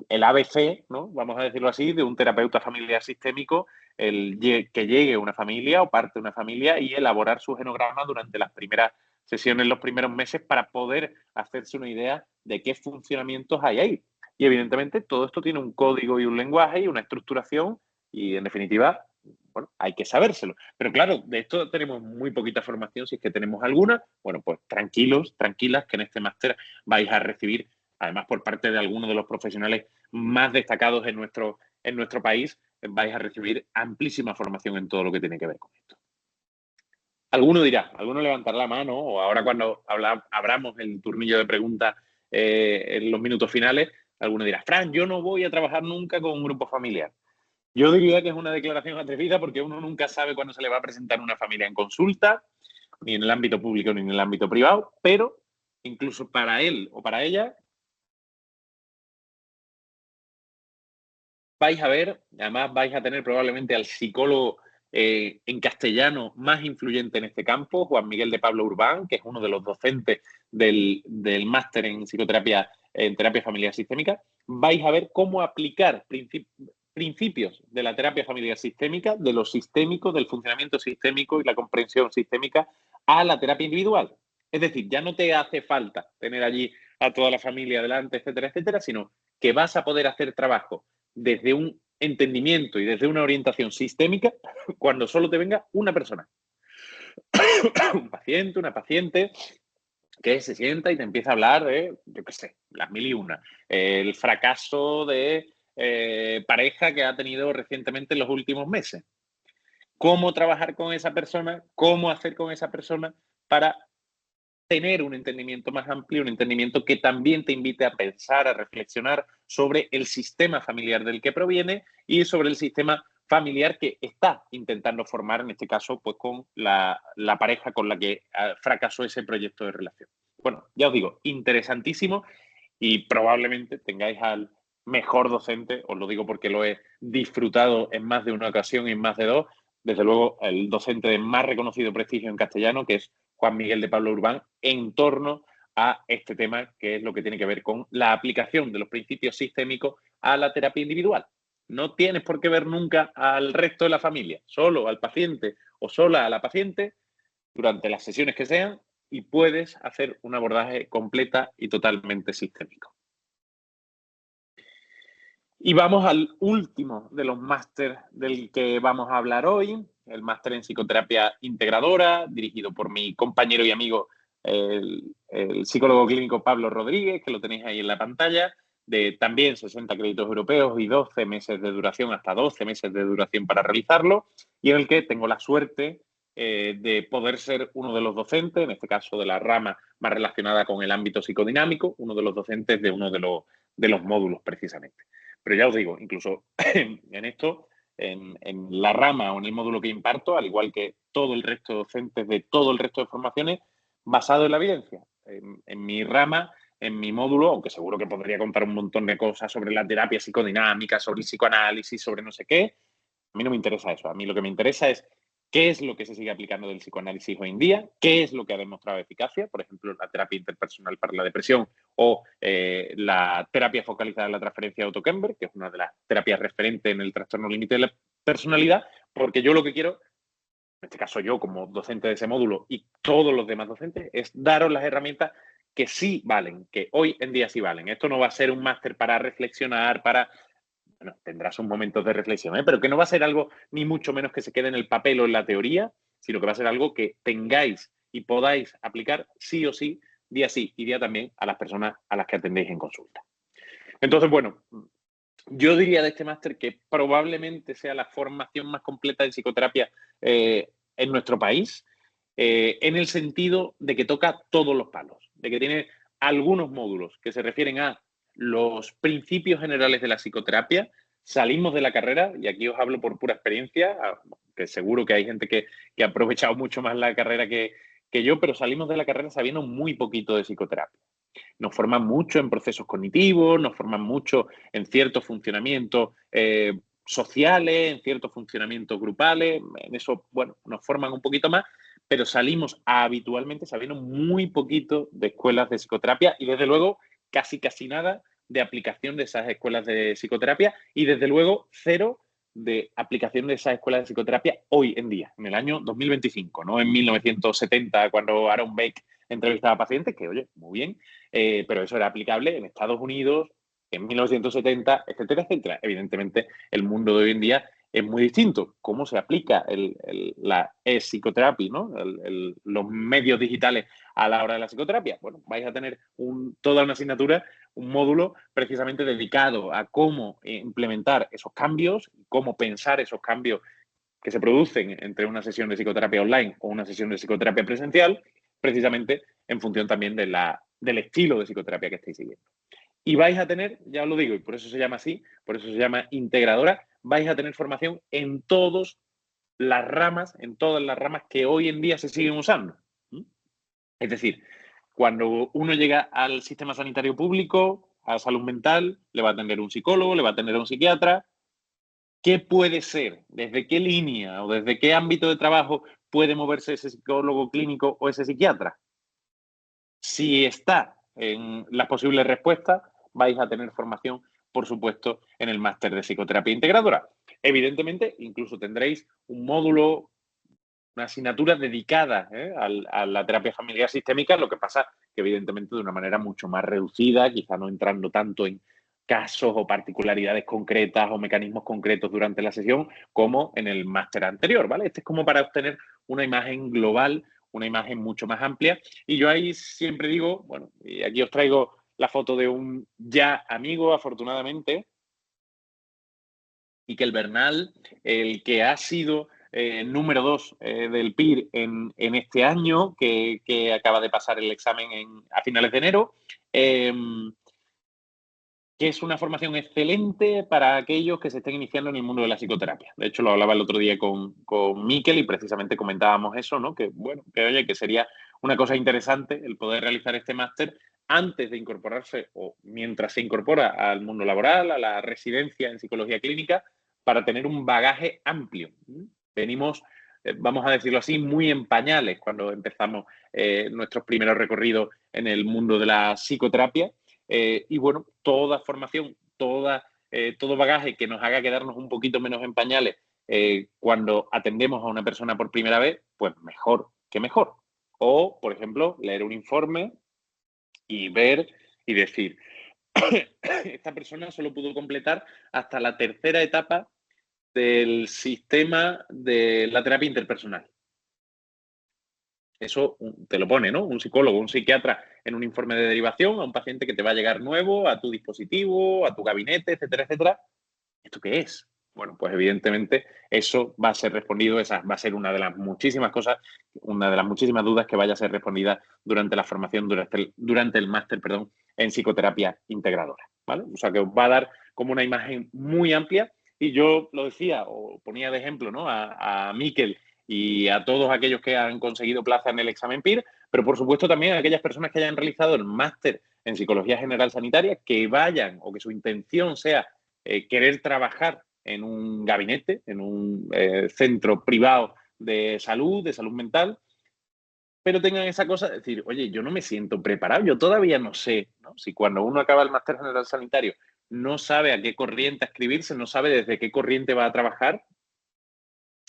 el ABC, ¿no? Vamos a decirlo así, de un terapeuta familiar sistémico, que llegue una familia o parte de una familia y elaborar su genograma durante las primeras sesiones, los primeros meses, para poder hacerse una idea de qué funcionamientos hay ahí. Y evidentemente todo esto tiene un código y un lenguaje y una estructuración y, en definitiva, bueno, hay que sabérselo. Pero claro, de esto tenemos muy poquita formación, si es que tenemos alguna. Bueno, pues tranquilos, tranquilas, que en este máster vais a recibir, además por parte de algunos de los profesionales más destacados en nuestro país, vais a recibir amplísima formación en todo lo que tiene que ver con esto. Alguno dirá, alguno levantará la mano, o ahora cuando abramos el turnillo de preguntas en los minutos finales, alguno dirá, Fran, yo no voy a trabajar nunca con un grupo familiar. Yo diría que es una declaración atrevida porque uno nunca sabe cuándo se le va a presentar una familia en consulta, ni en el ámbito público ni en el ámbito privado, pero incluso para él o para ella vais a ver, además vais a tener probablemente al psicólogo en castellano más influyente en este campo, Juan Miguel de Pablo Urbán, que es uno de los docentes del máster en psicoterapia, en terapia familiar sistémica. Vais a ver cómo aplicar principios de la terapia familiar sistémica, de lo sistémico, del funcionamiento sistémico y la comprensión sistémica a la terapia individual. Es decir, ya no te hace falta tener allí a toda la familia delante, etcétera, etcétera, sino que vas a poder hacer trabajo desde un entendimiento y desde una orientación sistémica cuando solo te venga una persona. Un paciente, una paciente que se sienta y te empieza a hablar de, yo qué sé, las mil y una. El fracaso de pareja que ha tenido recientemente en los últimos meses. Cómo trabajar con esa persona, cómo hacer con esa persona para tener un entendimiento más amplio, un entendimiento que también te invite a pensar, a reflexionar sobre el sistema familiar del que proviene y sobre el sistema familiar que está intentando formar, en este caso, pues con la pareja con la que fracasó ese proyecto de relación. Bueno, ya os digo, interesantísimo y probablemente tengáis al mejor docente, os lo digo porque lo he disfrutado en más de una ocasión y en más de dos, desde luego el docente de más reconocido prestigio en castellano, que es Juan Miguel de Pablo Urbán, en torno a este tema, que es lo que tiene que ver con la aplicación de los principios sistémicos a la terapia individual. No tienes por qué ver nunca al resto de la familia, solo al paciente o sola a la paciente durante las sesiones que sean y puedes hacer un abordaje completa y totalmente sistémico. Y vamos al último de los másteres del que vamos a hablar hoy, el máster en psicoterapia integradora, dirigido por mi compañero y amigo, el psicólogo clínico Pablo Rodríguez, que lo tenéis ahí en la pantalla, de también 60 créditos europeos y 12 meses de duración, hasta 12 meses de duración para realizarlo, y en el que tengo la suerte de poder ser uno de los docentes, en este caso de la rama más relacionada con el ámbito psicodinámico, uno de los docentes de uno de los módulos precisamente. Pero ya os digo, incluso en esto, en la rama o en el módulo que imparto, al igual que todo el resto de docentes de todo el resto de formaciones, basado en la evidencia. En mi rama, en mi módulo, aunque seguro que podría contar un montón de cosas sobre la terapia psicodinámica, sobre el psicoanálisis, sobre no sé qué, a mí no me interesa eso. A mí lo que me interesa es qué es lo que se sigue aplicando del psicoanálisis hoy en día, qué es lo que ha demostrado eficacia, por ejemplo, la terapia interpersonal para la depresión o la terapia focalizada en la transferencia de Otto-Kemper, que es una de las terapias referentes en el trastorno límite de la personalidad, porque yo lo que quiero, en este caso yo como docente de ese módulo y todos los demás docentes, es daros las herramientas que sí valen, que hoy en día sí valen. Esto no va a ser un máster para reflexionar, para... Bueno, tendrás un momento de reflexión, pero que no va a ser algo ni mucho menos que se quede en el papel o en la teoría, sino que va a ser algo que tengáis y podáis aplicar sí o sí, día sí y día también, a las personas a las que atendéis en consulta. Entonces, bueno, yo diría de este máster que probablemente sea la formación más completa en psicoterapia en nuestro país, en el sentido de que toca todos los palos, de que tiene algunos módulos que se refieren a los principios generales de la psicoterapia. Salimos de la carrera, y aquí os hablo por pura experiencia, que seguro que hay gente que ha aprovechado mucho más la carrera que yo, pero salimos de la carrera sabiendo muy poquito de psicoterapia. Nos forman mucho en procesos cognitivos, nos forman mucho en ciertos funcionamientos sociales, en ciertos funcionamientos grupales. En eso, bueno, nos forman un poquito más, pero salimos habitualmente sabiendo muy poquito de escuelas de psicoterapia y, desde luego, casi nada de aplicación de esas escuelas de psicoterapia y, desde luego, cero de aplicación de esas escuelas de psicoterapia hoy en día, en el año 2025, no en 1970, cuando Aaron Beck entrevistaba a pacientes, que, oye, muy bien, pero eso era aplicable en Estados Unidos, en 1970, etcétera, etcétera. Evidentemente, el mundo de hoy en día es muy distinto. ¿Cómo se aplica la psicoterapia, ¿no? Los medios digitales a la hora de la psicoterapia? Bueno, vais a tener toda una asignatura, un módulo precisamente dedicado a cómo implementar esos cambios, cómo pensar esos cambios que se producen entre una sesión de psicoterapia online o una sesión de psicoterapia presencial, precisamente en función también del estilo de psicoterapia que estéis siguiendo. Y vais a tener, ya os lo digo, y por eso se llama así, por eso se llama integradora, vais a tener formación en todas las ramas que hoy en día se siguen usando. Es decir, cuando uno llega al sistema sanitario público, a salud mental, le va a atender un psicólogo, le va a atender a un psiquiatra. ¿Qué puede ser? ¿Desde qué línea o desde qué ámbito de trabajo puede moverse ese psicólogo clínico o ese psiquiatra? Si está en las posibles respuestas, vais a tener formación, por supuesto, en el máster de psicoterapia integradora. Evidentemente, incluso tendréis un módulo, una asignatura dedicada a la terapia familiar sistémica, lo que pasa que, evidentemente, de una manera mucho más reducida, quizá no entrando tanto en casos o particularidades concretas o mecanismos concretos durante la sesión como en el máster anterior, ¿vale? Este es como para obtener una imagen global, una imagen mucho más amplia. Y yo ahí siempre digo, bueno, y aquí os traigo la foto de un ya amigo, afortunadamente, Miquel Bernal, el que ha sido número 2 del PIR en este año, que acaba de pasar el examen a finales de enero, que es una formación excelente para aquellos que se estén iniciando en el mundo de la psicoterapia. De hecho, lo hablaba el otro día con Miquel y precisamente comentábamos eso, ¿no? Que, bueno, que sería una cosa interesante el poder realizar este máster antes de incorporarse o mientras se incorpora al mundo laboral, a la residencia en psicología clínica, para tener un bagaje amplio. Venimos, vamos a decirlo así, muy en pañales cuando empezamos nuestros primeros recorridos en el mundo de la psicoterapia. Y bueno, toda formación, todo bagaje que nos haga quedarnos un poquito menos en pañales cuando atendemos a una persona por primera vez, pues mejor que mejor. O, por ejemplo, leer un informe y ver y decir, esta persona solo pudo completar hasta la tercera etapa del sistema de la terapia interpersonal. Eso te lo pone, ¿no? Un psicólogo, un psiquiatra en un informe de derivación a un paciente que te va a llegar nuevo a tu dispositivo, a tu gabinete, etcétera, etcétera. ¿Esto qué es? Bueno, pues evidentemente eso va a ser respondido, esa va a ser una de las muchísimas cosas, una de las muchísimas dudas que vaya a ser respondida durante la formación, durante el máster, perdón, en psicoterapia integradora, ¿vale? O sea que os va a dar como una imagen muy amplia y yo lo decía o ponía de ejemplo, ¿no? A Miquel y a todos aquellos que han conseguido plaza en el examen PIR, pero por supuesto también a aquellas personas que hayan realizado el máster en Psicología General Sanitaria, que vayan o que su intención sea querer trabajar en un gabinete, en un centro privado de salud mental, pero tengan esa cosa de decir, oye, yo no me siento preparado, yo todavía no sé, ¿no? Si cuando uno acaba el máster general sanitario no sabe a qué corriente escribirse, no sabe desde qué corriente va a trabajar,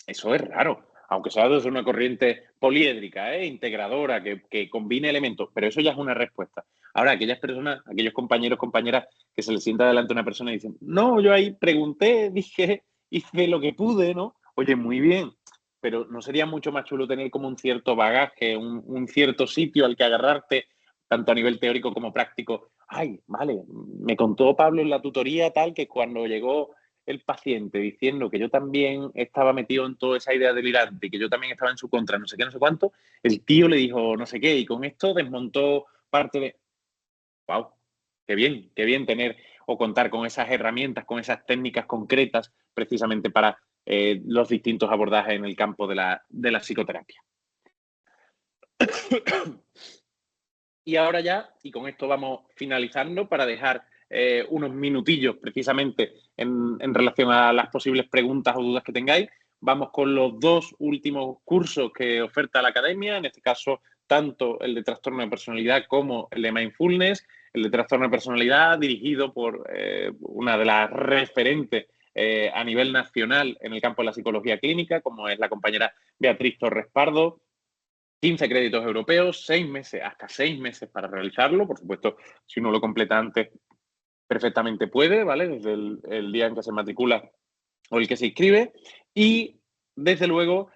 eso es raro, aunque sea desde una corriente poliédrica, integradora, que combine elementos, pero eso ya es una respuesta. Ahora, aquellas personas, aquellos compañeros, compañeras que se les sienta delante una persona y dicen, no, yo ahí pregunté, dije, hice lo que pude, ¿no? Oye, muy bien, pero ¿no sería mucho más chulo tener como un cierto bagaje, un cierto sitio al que agarrarte, tanto a nivel teórico como práctico? Ay, vale, me contó Pablo en la tutoría tal que cuando llegó el paciente diciendo que yo también estaba metido en toda esa idea delirante y que yo también estaba en su contra, no sé qué, no sé cuánto, el tío le dijo no sé qué y con esto desmontó parte de... ¡Wow! Qué bien tener o contar con esas herramientas, con esas técnicas concretas precisamente para los distintos abordajes en el campo de la psicoterapia. Y ahora ya, y con esto vamos finalizando para dejar unos minutillos precisamente en relación a las posibles preguntas o dudas que tengáis, vamos con los dos últimos cursos que oferta la academia, en este caso tanto el de trastorno de personalidad como el de mindfulness. El de trastorno de personalidad dirigido por una de las referentes a nivel nacional en el campo de la psicología clínica, como es la compañera Beatriz Torres Pardo. 15 créditos europeos, 6 meses, hasta 6 meses para realizarlo. Por supuesto, si uno lo completa antes, perfectamente puede, ¿vale? Desde el día en que se matricula o el que se inscribe. Y, desde luego,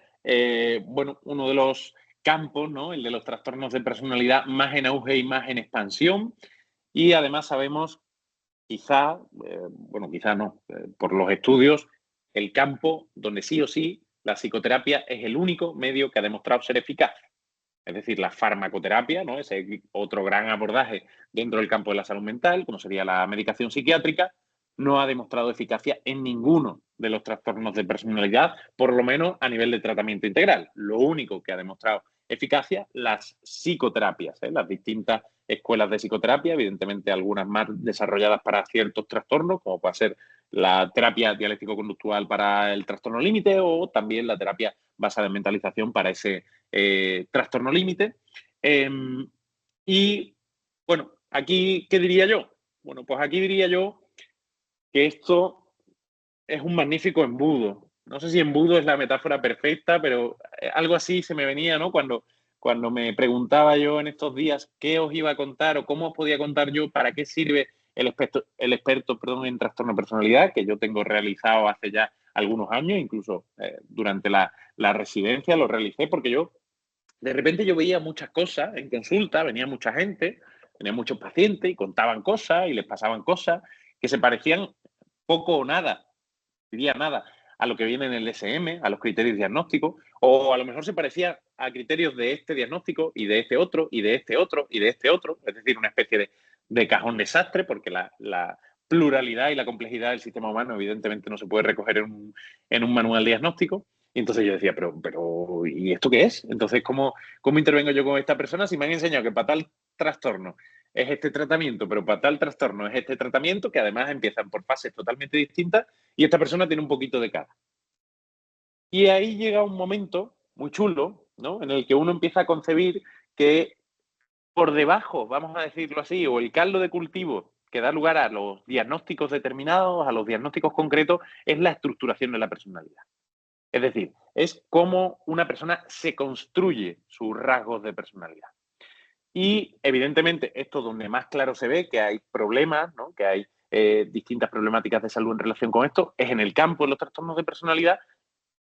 bueno, uno de los campos, ¿no? El de los trastornos de personalidad más en auge y más en expansión. Y además sabemos, quizá, bueno, quizá no, por los estudios, el campo donde sí o sí la psicoterapia es el único medio que ha demostrado ser eficaz. Es decir, la farmacoterapia, ¿no? Ese otro gran abordaje dentro del campo de la salud mental, como sería la medicación psiquiátrica, no ha demostrado eficacia en ninguno de los trastornos de personalidad, por lo menos a nivel de tratamiento integral. Lo único que ha demostrado eficacia, las psicoterapias, las distintas escuelas de psicoterapia, evidentemente algunas más desarrolladas para ciertos trastornos, como puede ser la terapia dialéctico-conductual para el trastorno límite o también la terapia basada en mentalización para ese trastorno límite. Y bueno, aquí, ¿qué diría yo? Bueno, pues aquí diría yo que esto es un magnífico embudo. No sé si embudo es la metáfora perfecta, pero algo así se me venía, ¿no? Cuando me preguntaba yo en estos días qué os iba a contar o cómo os podía contar yo para qué sirve el experto perdón, en trastorno de personalidad, que yo tengo realizado hace ya algunos años, incluso durante la residencia lo realicé, porque yo de repente yo veía muchas cosas en consulta, venía mucha gente, venía muchos pacientes y contaban cosas y les pasaban cosas que se parecían poco o nada, diría nada, a lo que viene en el DSM, a los criterios diagnósticos, o a lo mejor se parecía a criterios de este diagnóstico y de este otro, y de este otro, y de este otro, es decir, una especie de cajón desastre, porque la pluralidad y la complejidad del sistema humano evidentemente no se puede recoger en un manual diagnóstico. Y entonces yo decía, pero ¿y esto qué es? Entonces, ¿cómo intervengo yo con esta persona si me han enseñado que para tal trastorno es este tratamiento, pero para tal trastorno es este tratamiento, que además empiezan por fases totalmente distintas y esta persona tiene un poquito de cada? Y ahí llega un momento muy chulo, ¿no? En el que uno empieza a concebir que por debajo, vamos a decirlo así, o el caldo de cultivo que da lugar a los diagnósticos determinados, a los diagnósticos concretos, es la estructuración de la personalidad. Es decir, es cómo una persona se construye sus rasgos de personalidad. Y evidentemente esto donde más claro se ve que hay problemas, ¿no? Que hay distintas problemáticas de salud en relación con esto, es en el campo de los trastornos de personalidad,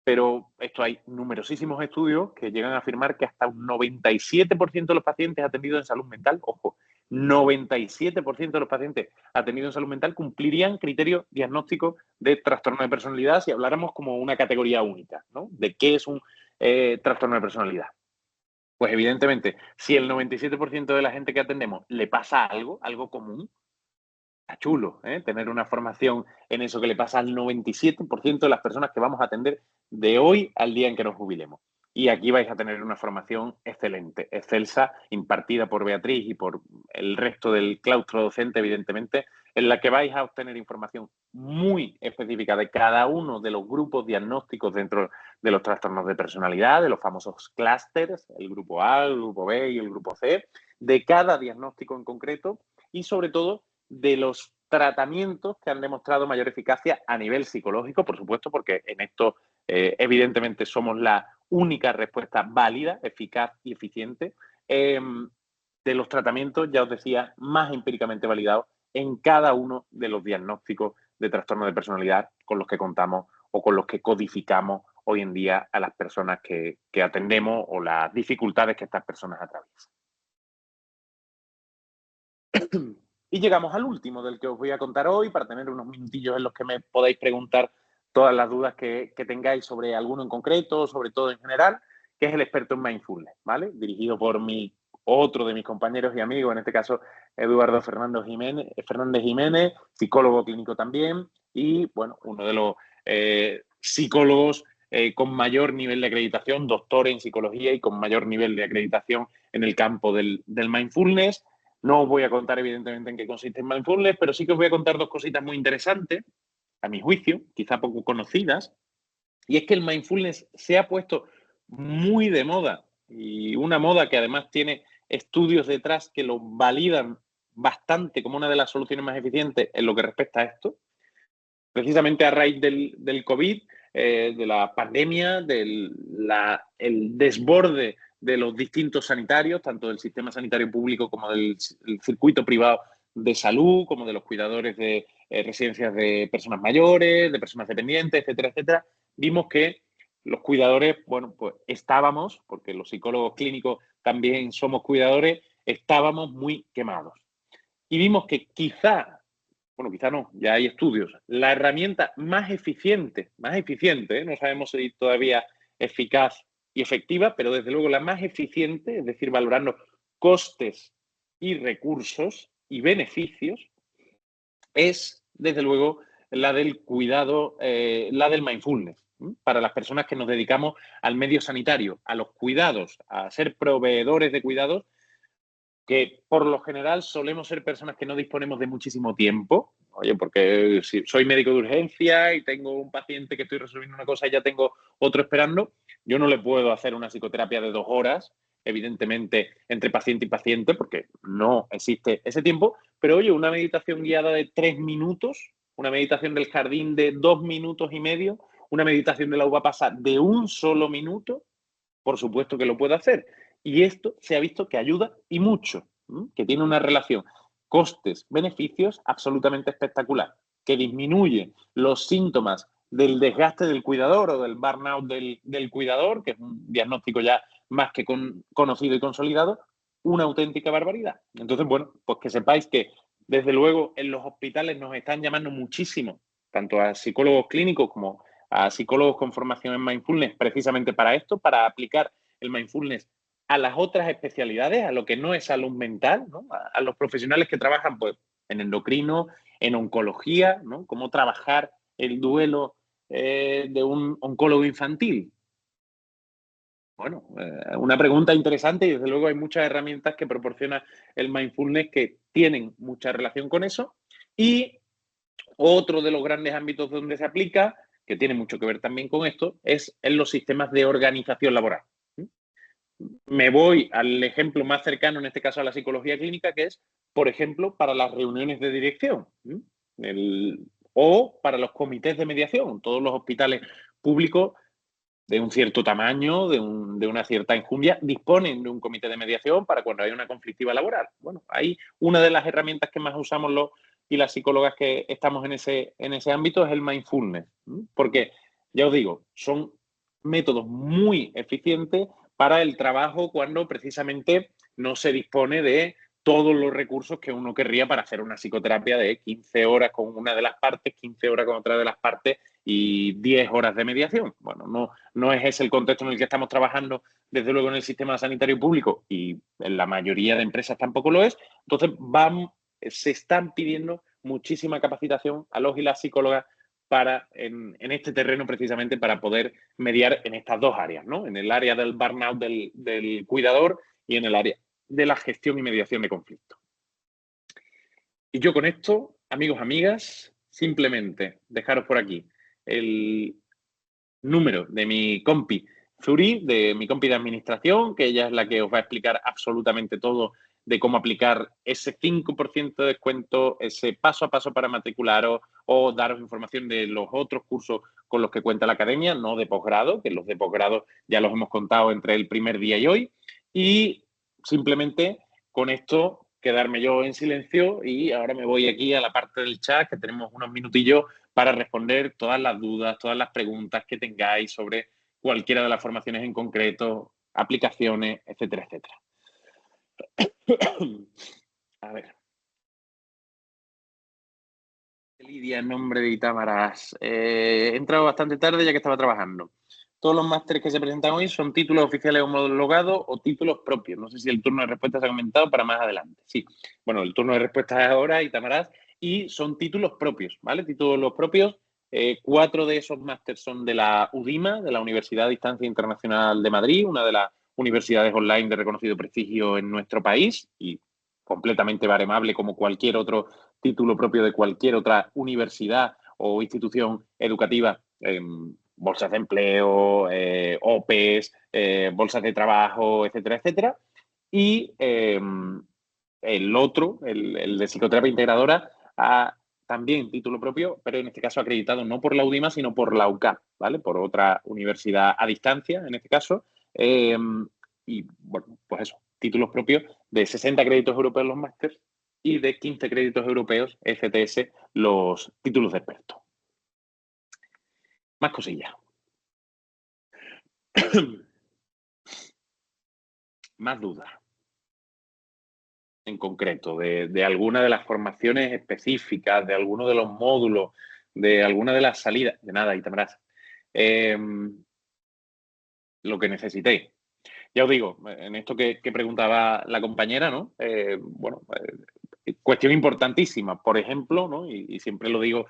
pero esto hay numerosísimos estudios que llegan a afirmar que hasta un 97% de los pacientes atendidos en salud mental, ojo, 97% de los pacientes atendidos en salud mental cumplirían criterios diagnósticos de trastorno de personalidad si habláramos como una categoría única, ¿no? De qué es un trastorno de personalidad. Pues evidentemente, si el 97% de la gente que atendemos le pasa algo, algo común, está chulo, ¿eh? Tener una formación en eso que le pasa al 97% de las personas que vamos a atender de hoy al día en que nos jubilemos. Y aquí vais a tener una formación excelente, excelsa, impartida por Beatriz y por el resto del claustro docente, evidentemente, en la que vais a obtener información muy específica de cada uno de los grupos diagnósticos dentro de los trastornos de personalidad, de los famosos clústeres, el grupo A, el grupo B y el grupo C, de cada diagnóstico en concreto y sobre todo de los tratamientos que han demostrado mayor eficacia a nivel psicológico, por supuesto, porque en esto evidentemente somos la única respuesta válida, eficaz y eficiente, de los tratamientos, ya os decía, más empíricamente validados en cada uno de los diagnósticos de trastorno de personalidad con los que contamos o con los que codificamos hoy en día a las personas que atendemos o las dificultades que estas personas atraviesan. Y llegamos al último del que os voy a contar hoy, para tener unos minutillos en los que me podáis preguntar todas las dudas que tengáis sobre alguno en concreto, sobre todo en general, que es el experto en mindfulness, ¿vale? Dirigido por otro de mis compañeros y amigos, en este caso Eduardo Fernández Jiménez, psicólogo clínico también, y bueno, uno de los psicólogos con mayor nivel de acreditación, doctor en psicología y con mayor nivel de acreditación en el campo del mindfulness. No os voy a contar, evidentemente, en qué consiste el mindfulness, pero sí que os voy a contar dos cositas muy interesantes, a mi juicio, quizá poco conocidas, y es que el mindfulness se ha puesto muy de moda, y una moda que además tiene estudios detrás que lo validan bastante como una de las soluciones más eficientes en lo que respecta a esto, precisamente a raíz del COVID, de la pandemia, el desborde de los distintos sanitarios, tanto del sistema sanitario público como del circuito privado de salud, como de los cuidadores de residencias de personas mayores, de personas dependientes, etcétera, etcétera. Vimos que los cuidadores, bueno, pues estábamos, porque los psicólogos clínicos también somos cuidadores, estábamos muy quemados. Y vimos que quizá no, ya hay estudios, la herramienta más eficiente, no sabemos si todavía eficaz y efectiva, pero desde luego la más eficiente, es decir, valorando costes y recursos y beneficios, es desde luego la del cuidado, la del mindfulness, para las personas que nos dedicamos al medio sanitario, a los cuidados, a ser proveedores de cuidados, que por lo general solemos ser personas que no disponemos de muchísimo tiempo. Oye, porque si soy médico de urgencia y tengo un paciente que estoy resolviendo una cosa y ya tengo otro esperando, yo no le puedo hacer una psicoterapia de 2 horas, evidentemente, entre paciente y paciente, porque no existe ese tiempo. Pero oye, una meditación guiada de 3 minutos, una meditación del jardín de 2 minutos y medio, una meditación de la uva pasa de 1 solo minuto, por supuesto que lo puede hacer. Y esto se ha visto que ayuda y mucho, que tiene una relación costes-beneficios absolutamente espectacular, que disminuye los síntomas del desgaste del cuidador o del burnout del cuidador, que es un diagnóstico ya más que conocido y consolidado, una auténtica barbaridad. Entonces, bueno, pues que sepáis que desde luego en los hospitales nos están llamando muchísimo, tanto a psicólogos clínicos como a psicólogos con formación en mindfulness, precisamente para esto, para aplicar el mindfulness a las otras especialidades, a lo que no es salud mental, ¿no? A los profesionales que trabajan pues, en endocrino, en oncología, ¿no? Cómo trabajar el duelo de un oncólogo infantil. Bueno, una pregunta interesante, y desde luego hay muchas herramientas que proporciona el mindfulness que tienen mucha relación con eso. Y otro de los grandes ámbitos donde se aplica, que tiene mucho que ver también con esto, es en los sistemas de organización laboral. Me voy al ejemplo más cercano, en este caso a la psicología clínica, que es, por ejemplo, para las reuniones de dirección, o para los comités de mediación. Todos los hospitales públicos de un cierto tamaño, de una cierta enjundia, disponen de un comité de mediación para cuando hay una conflictiva laboral. Bueno, ahí una de las herramientas que más usamos los y las psicólogas que estamos en ese ámbito es el mindfulness, porque, ya os digo, son métodos muy eficientes para el trabajo cuando precisamente no se dispone de todos los recursos que uno querría para hacer una psicoterapia de 15 horas con una de las partes, 15 horas con otra de las partes y 10 horas de mediación. Bueno, no es ese el contexto en el que estamos trabajando, desde luego, en el sistema sanitario público, y en la mayoría de empresas tampoco lo es. Entonces, se están pidiendo muchísima capacitación a los y las psicólogas en este terreno, precisamente para poder mediar en estas dos áreas, ¿no? En el área del burnout del cuidador y en el área de la gestión y mediación de conflictos. Y yo con esto, amigos, amigas, simplemente dejaros por aquí el número de mi compi Zuri, de mi compi de administración, que ella es la que os va a explicar absolutamente todo de cómo aplicar ese 5% de descuento, ese paso a paso para matricularos o daros información de los otros cursos con los que cuenta la academia, no de posgrado, que los de posgrado ya los hemos contado entre el primer día y hoy. Y simplemente con esto quedarme yo en silencio y ahora me voy aquí a la parte del chat, que tenemos unos minutillos para responder todas las dudas, todas las preguntas que tengáis sobre cualquiera de las formaciones en concreto, aplicaciones, etcétera, etcétera. A ver. Lidia, en nombre de Itamaras. He entrado bastante tarde ya que estaba trabajando. Todos los másteres que se presentan hoy son títulos oficiales homologados o títulos propios. No sé si el turno de respuesta se ha comentado para más adelante. Sí, bueno, el turno de respuesta es ahora, Itamaras, y son títulos propios, ¿vale? Títulos propios. 4 de esos másteres son de la UDIMA, de la Universidad a Distancia Internacional de Madrid, una de las universidades online de reconocido prestigio en nuestro país y completamente baremable como cualquier otro título propio de cualquier otra universidad o institución educativa, bolsas de empleo, OPEs, bolsas de trabajo, etcétera, etcétera. Y el otro, el de psicoterapia integradora, también título propio, pero en este caso acreditado no por la UDIMA, sino por la UCAP, ¿vale? Por otra universidad a distancia, en este caso. Y bueno, pues eso, títulos propios de 60 créditos europeos los másters y de 15 créditos europeos FTS los títulos de experto. Más cosillas. Más dudas en concreto de alguna de las formaciones específicas, de alguno de los módulos, de alguna de las salidas, de nada, Itamarás. Lo que necesitéis. Ya os digo, en esto que preguntaba la compañera, ¿no? Cuestión importantísima, por ejemplo, ¿no? Y siempre lo digo,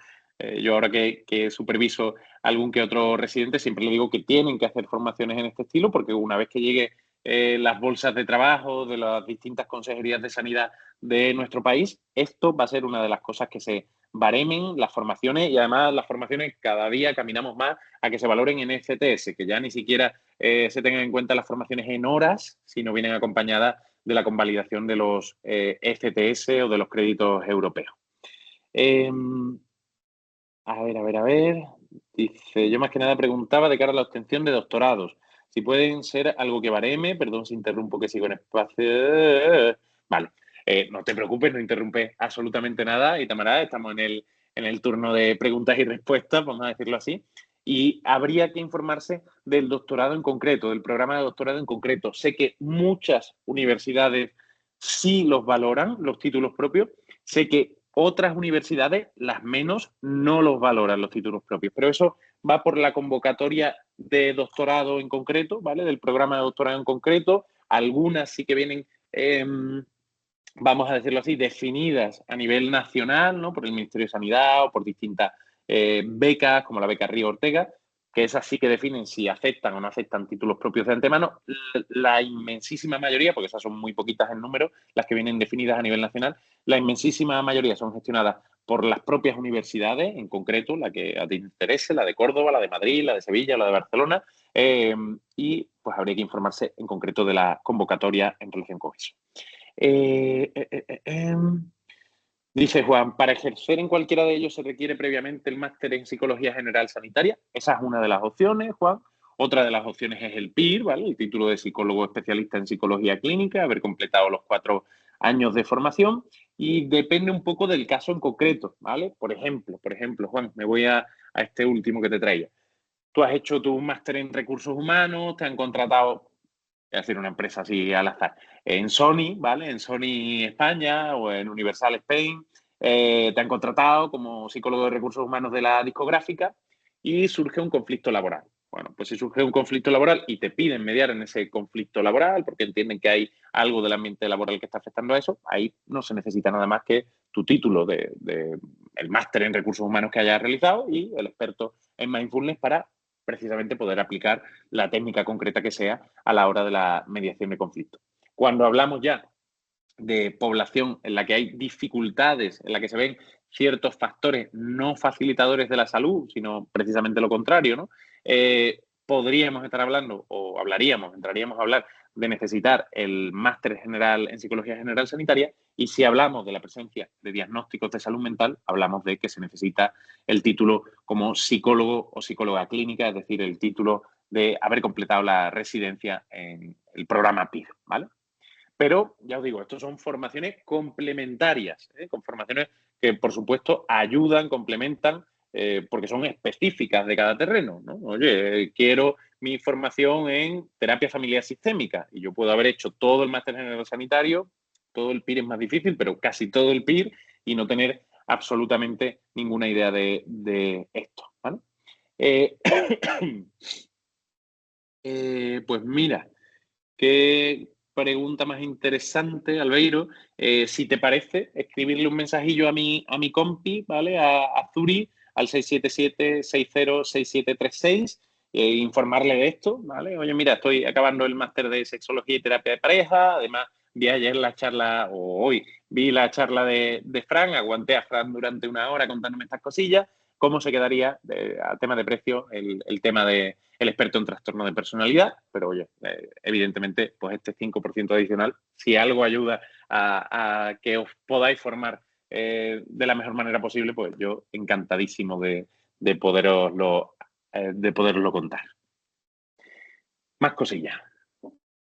yo ahora que superviso algún que otro residente, siempre le digo que tienen que hacer formaciones en este estilo, porque una vez que llegue las bolsas de trabajo de las distintas consejerías de sanidad de nuestro país, esto va a ser una de las cosas que se baremen las formaciones y además las formaciones cada día caminamos más a que se valoren en FTS, que ya ni siquiera se tengan en cuenta las formaciones en horas, sino vienen acompañadas de la convalidación de los FTS o de los créditos europeos. A ver. Dice, yo más que nada preguntaba de cara a la obtención de doctorados. Si pueden ser algo que bareme, perdón si interrumpo que sigo en espacio. Vale, no te preocupes, no interrumpe absolutamente nada. Y Tamara, estamos en el turno de preguntas y respuestas, vamos a decirlo así. Y habría que informarse del doctorado en concreto, del programa de doctorado en concreto. Sé que muchas universidades sí los valoran, los títulos propios. Sé que otras universidades, las menos, no los valoran los títulos propios. Pero eso va por la convocatoria de doctorado en concreto, ¿vale? Del programa de doctorado en concreto. Algunas sí que vienen, vamos a decirlo así, definidas a nivel nacional, ¿no? Por el Ministerio de Sanidad o por distintas becas, como la beca Río Ortega, que esas sí que definen si aceptan o no aceptan títulos propios de antemano. La inmensísima mayoría, porque esas son muy poquitas en número, las que vienen definidas a nivel nacional, la inmensísima mayoría son gestionadas por las propias universidades, en concreto, la que a ti te interese, la de Córdoba, la de Madrid, la de Sevilla, la de Barcelona, y pues habría que informarse en concreto de la convocatoria en relación con eso. Dice Juan, para ejercer en cualquiera de ellos se requiere previamente el máster en Psicología General Sanitaria. Esa es una de las opciones, Juan. Otra de las opciones es el PIR, ¿vale? El título de psicólogo especialista en psicología clínica, haber completado los 4 años de formación y depende un poco del caso en concreto, ¿vale? Por ejemplo, Juan, me voy a este último que te traía. Tú has hecho tu máster en recursos humanos, te han contratado, es decir, una empresa así al azar, en Sony, ¿vale? En Sony España o en Universal Spain, te han contratado como psicólogo de recursos humanos de la discográfica y surge un conflicto laboral. Bueno, pues si surge un conflicto laboral y te piden mediar en ese conflicto laboral porque entienden que hay algo del ambiente laboral que está afectando a eso, ahí no se necesita nada más que tu título de el máster en recursos humanos que hayas realizado y el experto en mindfulness para precisamente poder aplicar la técnica concreta que sea a la hora de la mediación de conflicto. Cuando hablamos ya de población en la que hay dificultades, en la que se ven ciertos factores no facilitadores de la salud, sino precisamente lo contrario, ¿no? Podríamos estar hablando o entraríamos a hablar de necesitar el máster general en psicología general sanitaria y si hablamos de la presencia de diagnósticos de salud mental, hablamos de que se necesita el título como psicólogo o psicóloga clínica, es decir, el título de haber completado la residencia en el programa PIR, ¿vale? Pero, ya os digo, estos son formaciones complementarias, con formaciones que, por supuesto, ayudan, complementan, porque son específicas de cada terreno, ¿no? Oye, quiero mi formación en terapia familiar sistémica y yo puedo haber hecho todo el máster general sanitario, todo el PIR es más difícil, pero casi todo el PIR y no tener absolutamente ninguna idea de esto, ¿vale? Pues mira, qué pregunta más interesante, Albeiro. Si te parece, escribirle un mensajillo a mi compi, ¿vale? A Zuri, al 677-606736, informarle de esto, ¿vale? Oye, mira, estoy acabando el máster de sexología y terapia de pareja, además vi ayer la charla, o hoy vi la charla de Fran, aguanté a Fran durante una hora contándome estas cosillas, cómo se quedaría, a tema de precio, el tema de el experto en trastorno de personalidad, pero oye, evidentemente, pues este 5% adicional, si algo ayuda a que os podáis formar de la mejor manera posible, pues yo encantadísimo de poderoslo contar. Más cosillas,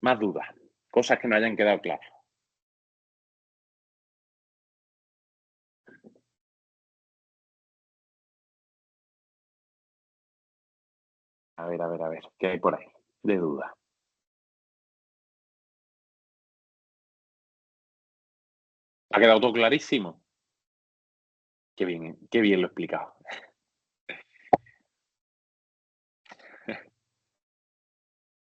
más dudas, cosas que no hayan quedado claras. A ver, ¿qué hay por ahí de duda? ¿Ha quedado todo clarísimo? Qué bien lo he explicado.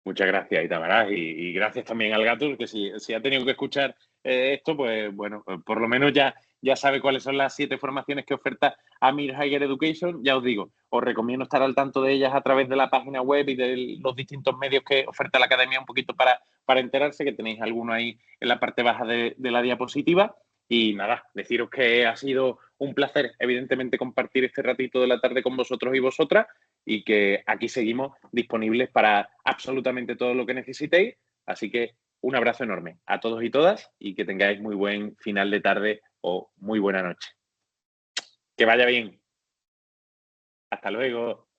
Muchas gracias, Itamarás, y gracias también al gato, que si ha tenido que escuchar esto, pues bueno, por lo menos ya sabe cuáles son las 7 formaciones que oferta Amir Higher Education. Ya os digo, os recomiendo estar al tanto de ellas a través de la página web y de los distintos medios que oferta la academia un poquito para enterarse, que tenéis alguno ahí en la parte baja de la diapositiva. Y nada, deciros que ha sido un placer, evidentemente, compartir este ratito de la tarde con vosotros y vosotras, y que aquí seguimos disponibles para absolutamente todo lo que necesitéis. Así que un abrazo enorme a todos y todas y que tengáis muy buen final de tarde o muy buena noche. Que vaya bien. Hasta luego.